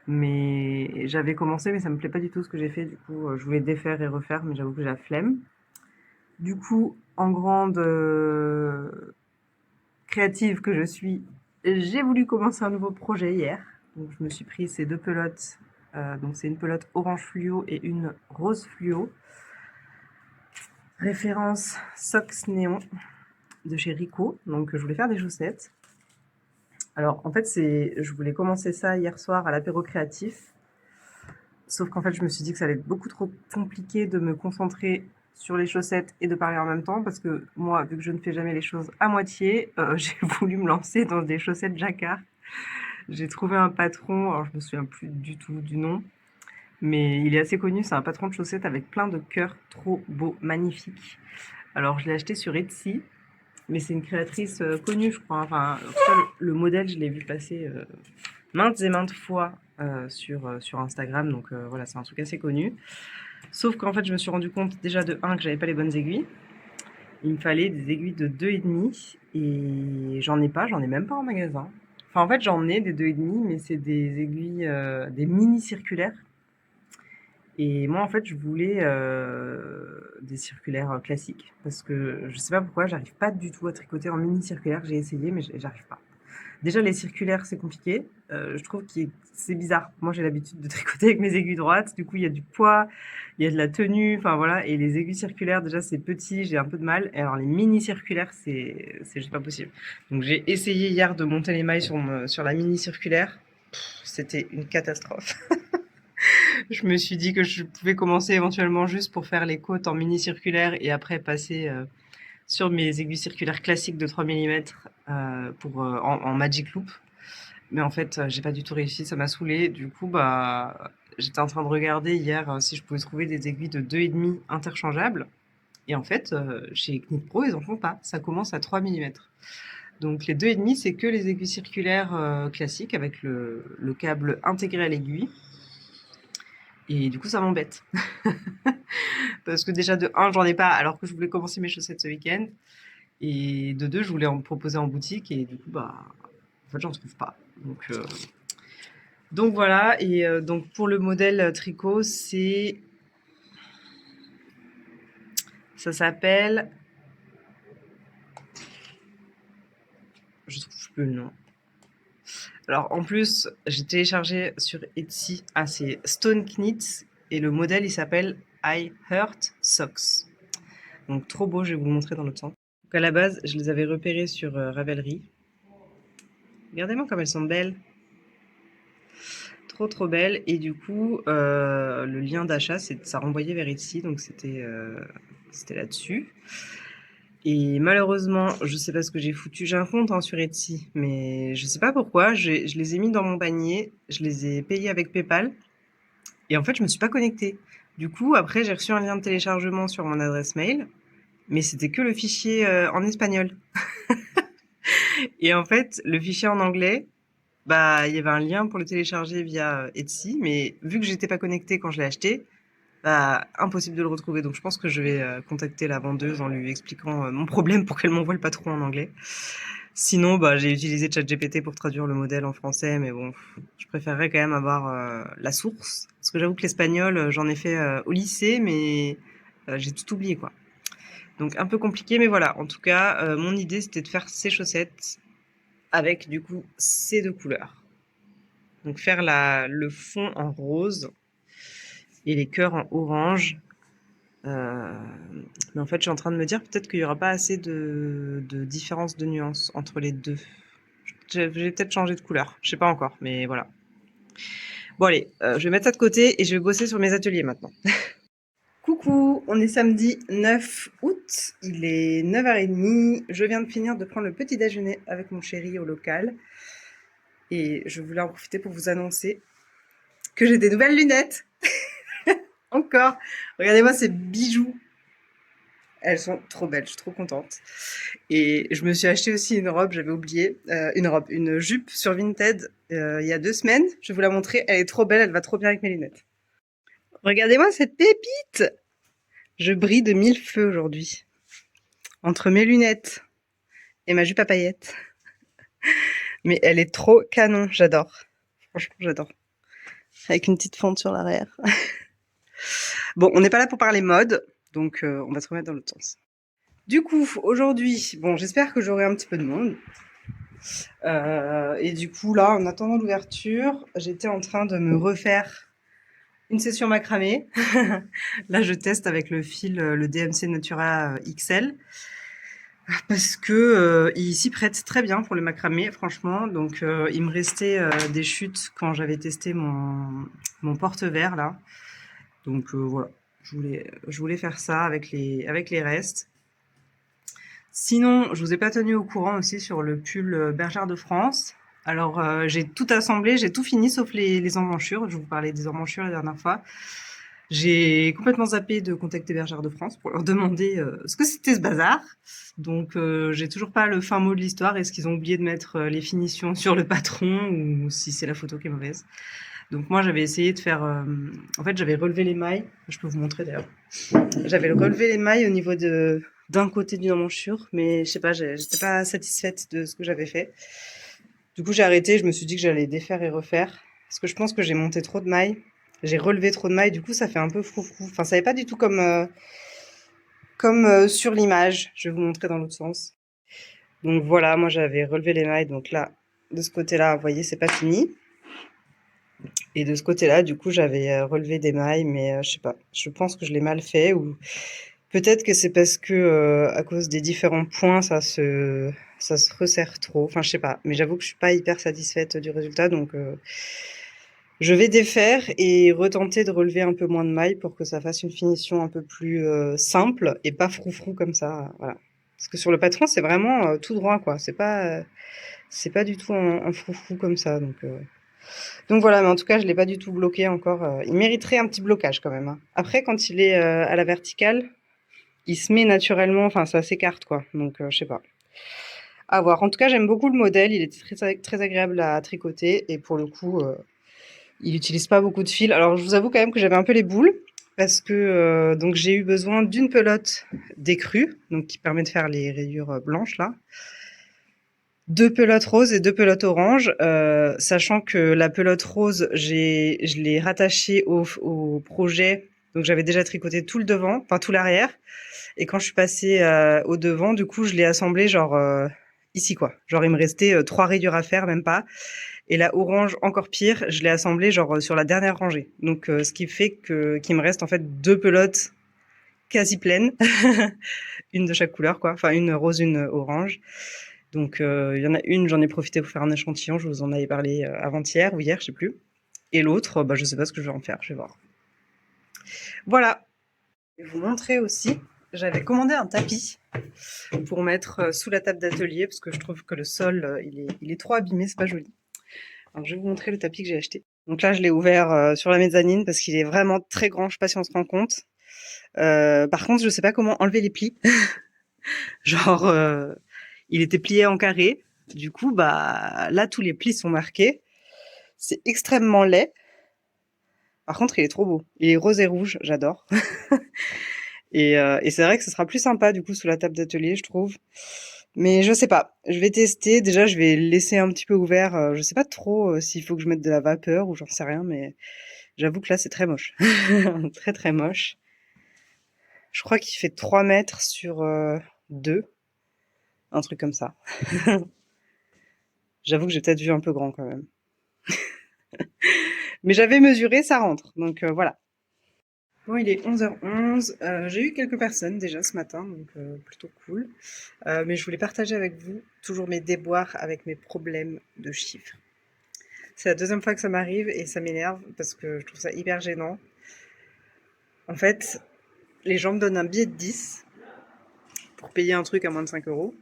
Mais j'avais commencé, mais ça me plaît pas du tout ce que j'ai fait. Du coup, je voulais défaire et refaire, mais j'avoue que j'ai la flemme. Du coup, en grande créative que je suis, j'ai voulu commencer un nouveau projet hier. Donc, je me suis pris ces 2 pelotes. Donc, c'est une pelote orange fluo et une rose fluo. Référence Socks Néon de chez Rico. Donc, je voulais faire des chaussettes. Alors, en fait, je voulais commencer ça hier soir à l'apéro créatif. Sauf qu'en fait, je me suis dit que ça allait être beaucoup trop compliqué de me concentrer sur les chaussettes et de parler en même temps parce que moi, vu que je ne fais jamais les choses à moitié, j'ai voulu me lancer dans des chaussettes jacquard. J'ai trouvé un patron, alors je me souviens plus du tout du nom, mais il est assez connu, c'est un patron de chaussettes avec plein de cœurs trop beaux, magnifiques. Alors je l'ai acheté sur Etsy, mais c'est une créatrice connue, je crois. Enfin, en tout cas, le modèle, je l'ai vu passer maintes et maintes fois sur Instagram, donc voilà, c'est un truc assez connu. Sauf qu'en fait, je me suis rendu compte déjà de 1 que j'avais pas les bonnes aiguilles. Il me fallait des aiguilles de 2,5 et j'en ai même pas en magasin. Enfin, en fait, j'en ai des 2,5, mais c'est des aiguilles, des mini circulaires. Et moi, en fait, je voulais des circulaires classiques parce que je sais pas pourquoi, j'arrive pas du tout à tricoter en mini circulaire. J'ai essayé, mais j'arrive pas. Déjà, les circulaires, c'est compliqué. Je trouve que c'est bizarre. Moi, j'ai l'habitude de tricoter avec mes aiguilles droites. Du coup, il y a du poids, il y a de la tenue, enfin voilà. Et les aiguilles circulaires, déjà, c'est petit, j'ai un peu de mal. Et alors, les mini circulaires, c'est juste pas possible. Donc, j'ai essayé hier de monter les mailles sur la mini circulaire. C'était une catastrophe. Je me suis dit que je pouvais commencer éventuellement juste pour faire les côtes en mini circulaire et après passer sur mes aiguilles circulaires classiques de 3 mm en Magic Loop. Mais en fait, j'ai pas du tout réussi, ça m'a saoulé. Du coup, j'étais en train de regarder hier si je pouvais trouver des aiguilles de 2,5 interchangeables. Et en fait, chez Knit Pro, ils en font pas. Ça commence à 3 mm. Donc les 2,5, c'est que les aiguilles circulaires classiques avec le câble intégré à l'aiguille. Et du coup, ça m'embête. Parce que déjà, de 1, j'en ai pas alors que je voulais commencer mes chaussettes ce week-end. Et de 2, je voulais en me proposer en boutique. Et du coup, en fait, j'en trouve pas. Donc voilà. Et donc pour le modèle tricot, ça s'appelle, je trouve plus le nom. Alors en plus, j'ai téléchargé sur Etsy, c'est Stone Knits et le modèle il s'appelle I Heart Socks. Donc trop beau, je vais vous le montrer dans l'autre sens. Donc à la base, je les avais repérés sur Ravelry. Regardez-moi comme elles sont belles. Trop belles. Et du coup, le lien d'achat, ça renvoyait vers Etsy, donc c'était là-dessus. Et malheureusement, je sais pas ce que j'ai foutu. J'ai un compte hein, sur Etsy, mais je sais pas pourquoi. Je les ai mis dans mon panier, je les ai payés avec PayPal, et en fait, je me suis pas connectée. Du coup, après, j'ai reçu un lien de téléchargement sur mon adresse mail, mais c'était que le fichier en espagnol. Et en fait, le fichier en anglais, bah, il y avait un lien pour le télécharger via Etsy, mais vu que j'étais pas connectée quand je l'ai acheté, bah, impossible de le retrouver. Donc je pense que je vais contacter la vendeuse en lui expliquant mon problème pour qu'elle m'envoie le patron en anglais. Sinon, bah, j'ai utilisé ChatGPT pour traduire le modèle en français, mais bon, je préférerais quand même avoir la source. Parce que j'avoue que l'espagnol, j'en ai fait au lycée, mais j'ai tout oublié, quoi. Donc un peu compliqué, mais voilà. En tout cas, mon idée, c'était de faire ces chaussettes avec, du coup, ces deux couleurs. Donc faire le fond en rose et les cœurs en orange. Mais en fait, je suis en train de me dire peut-être qu'il y aura pas assez de différence de nuances entre les deux. Je vais peut-être changer de couleur. Je sais pas encore, mais voilà. Bon allez, je vais mettre ça de côté et je vais bosser sur mes ateliers maintenant. Coucou, on est samedi 9 août, il est 9h30. Je viens de finir de prendre le petit déjeuner avec mon chéri au local. Et je voulais en profiter pour vous annoncer que j'ai des nouvelles lunettes. Encore. Regardez-moi ces bijoux. Elles sont trop belles, je suis trop contente. Et je me suis acheté aussi une robe, j'avais oublié, une jupe sur Vinted il y a 2 semaines. Je vais vous la montrer, elle est trop belle, elle va trop bien avec mes lunettes. Regardez-moi cette pépite. Je brille de 1000 feux aujourd'hui. Entre mes lunettes et ma jupe à paillettes. Mais elle est trop canon, j'adore. Franchement, j'adore. Avec une petite fente sur l'arrière. Bon, on n'est pas là pour parler mode, donc on va se remettre dans l'autre sens. Du coup, aujourd'hui, bon, j'espère que j'aurai un petit peu de monde. Et du coup, là, en attendant l'ouverture, j'étais en train de me refaire une session macramé. Là, je teste avec le fil, le DMC Natura XL. Parce que il s'y prête très bien pour le macramé, franchement. Donc, il me restait des chutes quand j'avais testé mon porte-verre, là. Donc, voilà. Je voulais faire ça avec les restes. Sinon, je vous ai pas tenu au courant aussi sur le pull Bergère de France. Alors, j'ai tout assemblé, j'ai tout fini sauf les emmanchures. Je vous parlais des emmanchures la dernière fois. J'ai complètement zappé de contacter Bergère de France pour leur demander ce que c'était ce bazar. Donc, j'ai toujours pas le fin mot de l'histoire. Est-ce qu'ils ont oublié de mettre les finitions sur le patron ou si c'est la photo qui est mauvaise. Donc, moi, j'avais essayé de faire... en fait, j'avais relevé les mailles. Je peux vous montrer d'ailleurs. J'avais relevé les mailles au niveau d'un côté d'une emmanchure, mais je sais pas, j'étais pas satisfaite de ce que j'avais fait. Du coup, j'ai arrêté, je me suis dit que j'allais défaire et refaire, parce que je pense que j'ai monté trop de mailles, j'ai relevé trop de mailles, du coup, ça fait un peu froufrou. Enfin, ça n'est pas du tout comme sur l'image. Je vais vous montrer dans l'autre sens. Donc voilà, moi j'avais relevé les mailles, donc là, de ce côté-là, vous voyez, c'est pas fini. Et de ce côté-là, du coup, j'avais relevé des mailles, mais je sais pas, je pense que je l'ai mal fait ou peut-être que c'est parce que à cause des différents points, ça se resserre trop. Enfin, je sais pas, mais j'avoue que je suis pas hyper satisfaite du résultat, donc je vais défaire et retenter de relever un peu moins de mailles pour que ça fasse une finition un peu plus simple et pas froufrou comme ça. Voilà. Parce que sur le patron, c'est vraiment tout droit, quoi. C'est pas du tout un froufrou comme ça, donc voilà, mais en tout cas, je l'ai pas du tout bloqué encore. Il mériterait un petit blocage quand même, hein. Après, quand il est à la verticale, il se met naturellement, enfin ça s'écarte quoi, donc je sais pas. À voir. En tout cas, j'aime beaucoup le modèle, il est très agréable à tricoter et pour le coup, il utilise pas beaucoup de fil. Alors je vous avoue quand même que j'avais un peu les boules parce que donc j'ai eu besoin d'une pelote d'écrue, donc qui permet de faire les rayures blanches là. 2 pelotes roses et 2 pelotes oranges, sachant que la pelote rose, je l'ai rattachée au projet, donc j'avais déjà tricoté tout le devant, enfin tout l'arrière. Et quand je suis passée au devant, du coup, je l'ai assemblé genre ici quoi. Genre il me restait 3 rayures à faire, même pas. Et la orange, encore pire, je l'ai assemblée genre sur la dernière rangée. Donc ce qui fait qu'il me reste en fait 2 pelotes quasi pleines, une de chaque couleur quoi. Enfin une rose, une orange. Donc il y en a une, j'en ai profité pour faire un échantillon. Je vous en avais parlé avant-hier ou hier, je sais plus. Et l'autre, bah je sais pas ce que je vais en faire. Je vais voir. Voilà. Je vais vous montrer aussi j'avais commandé un tapis pour mettre sous la table d'atelier parce que je trouve que le sol, il est trop abîmé, c'est pas joli. Alors, je vais vous montrer le tapis que j'ai acheté. Donc là, je l'ai ouvert sur la mezzanine parce qu'il est vraiment très grand. Je sais pas si on se rend compte. Par contre, je sais pas comment enlever les plis. Genre, il était plié en carré. Du coup, bah là, tous les plis sont marqués. C'est extrêmement laid. Par contre, il est trop beau. Il est rose et rouge, j'adore. Et c'est vrai que ce sera plus sympa du coup sous la table d'atelier, je trouve. Mais je sais pas. Je vais tester. Déjà, je vais le laisser un petit peu ouvert. Je sais pas trop s'il faut que je mette de la vapeur ou j'en sais rien, mais j'avoue que là, c'est très moche. Très très moche. Je crois qu'il fait 3 mètres sur 2. Un truc comme ça. J'avoue que j'ai peut-être vu un peu grand quand même. Mais j'avais mesuré, ça rentre. Donc voilà. Bon, il est 11h11. J'ai eu quelques personnes déjà ce matin, donc plutôt cool. Mais je voulais partager avec vous toujours mes déboires avec mes problèmes de chiffres. C'est la deuxième fois que ça m'arrive et ça m'énerve parce que je trouve ça hyper gênant. En fait, les gens me donnent un billet de 10 pour payer un truc à moins de 5 euros.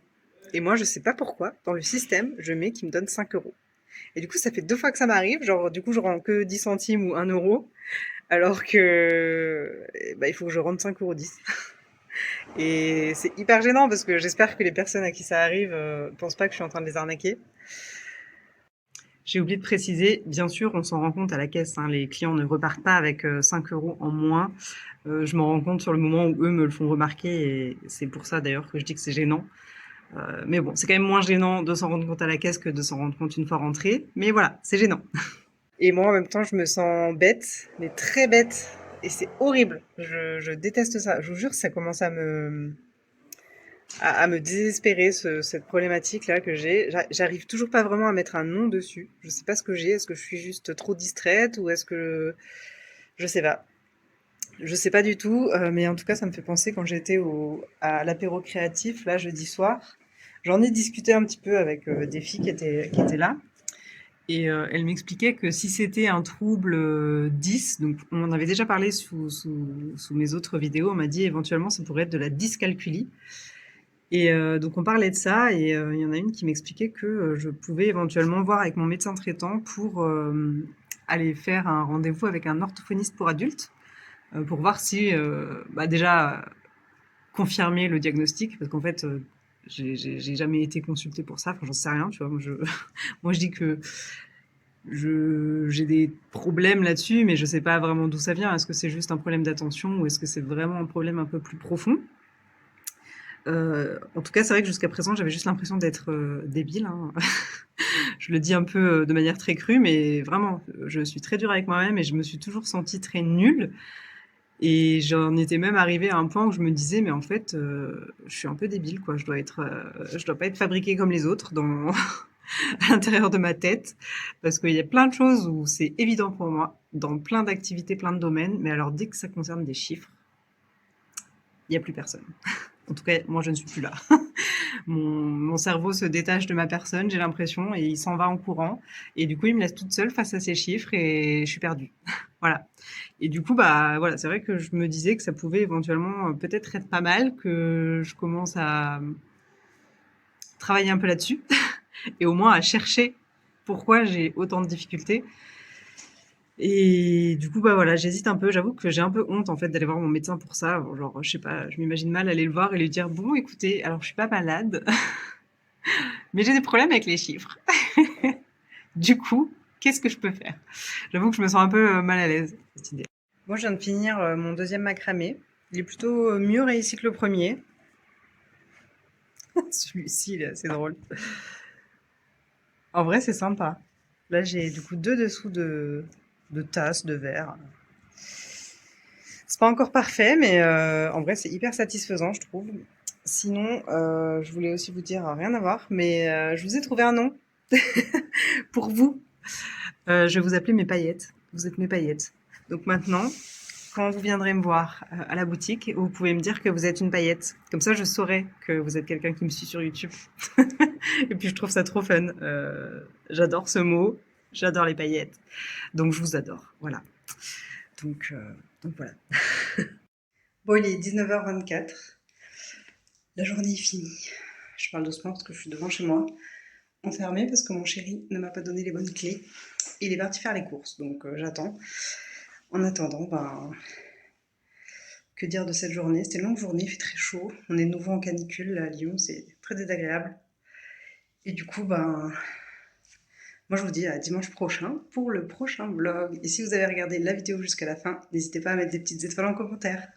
Et moi, je sais pas pourquoi, dans le système, je mets qu'ils me donnent 5 euros. Et du coup, ça fait 2 fois que ça m'arrive. Genre, du coup, je rends que 10 centimes ou 1 euro. Alors que, bah, il faut que je rende 5,10 €. Et c'est hyper gênant parce que j'espère que les personnes à qui ça arrive pensent pas que je suis en train de les arnaquer. J'ai oublié de préciser, bien sûr, on s'en rend compte à la caisse, hein, les clients ne repartent pas avec 5 euros en moins. Je m'en rends compte sur le moment où eux me le font remarquer et c'est pour ça d'ailleurs que je dis que c'est gênant. Mais bon, c'est quand même moins gênant de s'en rendre compte à la caisse que de s'en rendre compte une fois rentré. Mais voilà, c'est gênant. Et moi, en même temps, je me sens bête, mais très bête. Et c'est horrible. Je déteste ça. Je vous jure, ça commence à me désespérer, cette problématique-là que j'ai. J'arrive toujours pas vraiment à mettre un nom dessus. Je sais pas ce que j'ai. Est-ce que je suis juste trop distraite ou est-ce que... Je sais pas. Je sais pas du tout, mais en tout cas, ça me fait penser quand j'étais à l'apéro créatif, là, jeudi soir. J'en ai discuté un petit peu avec des filles qui étaient là. Et elle m'expliquait que si c'était un trouble 10, donc on en avait déjà parlé sous mes autres vidéos, on m'a dit éventuellement ça pourrait être de la dyscalculie. Et donc on parlait de ça et il y en a une qui m'expliquait que je pouvais éventuellement voir avec mon médecin traitant pour aller faire un rendez-vous avec un orthophoniste pour adultes pour voir si, bah déjà, confirmer le diagnostic, parce qu'en fait, j'ai jamais été consultée pour ça, enfin j'en sais rien, tu vois. Moi je dis que j'ai des problèmes là-dessus, mais je sais pas vraiment d'où ça vient. Est-ce que c'est juste un problème d'attention ou est-ce que c'est vraiment un problème un peu plus profond? En tout cas, c'est vrai que jusqu'à présent, j'avais juste l'impression d'être débile, hein. Je le dis un peu de manière très crue, mais vraiment, je suis très dure avec moi-même et je me suis toujours sentie très nulle. Et j'en étais même arrivée à un point où je me disais, mais en fait, je suis un peu débile, quoi. Je dois pas être fabriquée comme les autres à l'intérieur de ma tête, parce qu'il y a plein de choses où c'est évident pour moi, dans plein d'activités, plein de domaines, mais alors dès que ça concerne des chiffres, il n'y a plus personne. En tout cas, moi, je ne suis plus là. Mon cerveau se détache de ma personne, j'ai l'impression, et il s'en va en courant. Et du coup, il me laisse toute seule face à ces chiffres et je suis perdue. Voilà. Et du coup, bah voilà, c'est vrai que je me disais que ça pouvait éventuellement peut-être être pas mal que je commence à travailler un peu là-dessus et au moins à chercher pourquoi j'ai autant de difficultés. Et du coup, bah voilà, j'hésite un peu. J'avoue que j'ai un peu honte en fait d'aller voir mon médecin pour ça. Genre, je sais pas, je m'imagine mal aller le voir et lui dire bon, écoutez, alors je suis pas malade, mais j'ai des problèmes avec les chiffres. Du coup, qu'est-ce que je peux faire? J'avoue que je me sens un peu mal à l'aise cette idée. Moi, je viens de finir mon deuxième macramé. Il est plutôt mieux réussi que le premier. Celui-ci, il est assez drôle. En vrai, c'est sympa. Là, j'ai du coup 2 dessous de tasses, de verre. C'est pas encore parfait, mais en vrai, c'est hyper satisfaisant, je trouve. Sinon, je voulais aussi vous dire, rien à voir, mais je vous ai trouvé un nom pour vous. Je vais vous appeler mes paillettes. Vous êtes mes paillettes. Donc maintenant, quand vous viendrez me voir à la boutique, vous pouvez me dire que vous êtes une paillette. Comme ça, je saurai que vous êtes quelqu'un qui me suit sur YouTube. Et puis, je trouve ça trop fun. J'adore ce mot. J'adore les paillettes. Donc, je vous adore. Voilà. Donc voilà. Bon, il est 19h24. La journée est finie. Je parle doucement parce que je suis devant chez moi, enfermée parce que mon chéri ne m'a pas donné les bonnes clés. Il est parti faire les courses, donc j'attends. En attendant, que dire de cette journée? C'était une longue journée, il fait très chaud. On est de nouveau en canicule là, à Lyon, c'est très désagréable. Et du coup, moi je vous dis à dimanche prochain pour le prochain vlog. Et si vous avez regardé la vidéo jusqu'à la fin, n'hésitez pas à mettre des petites étoiles en commentaire.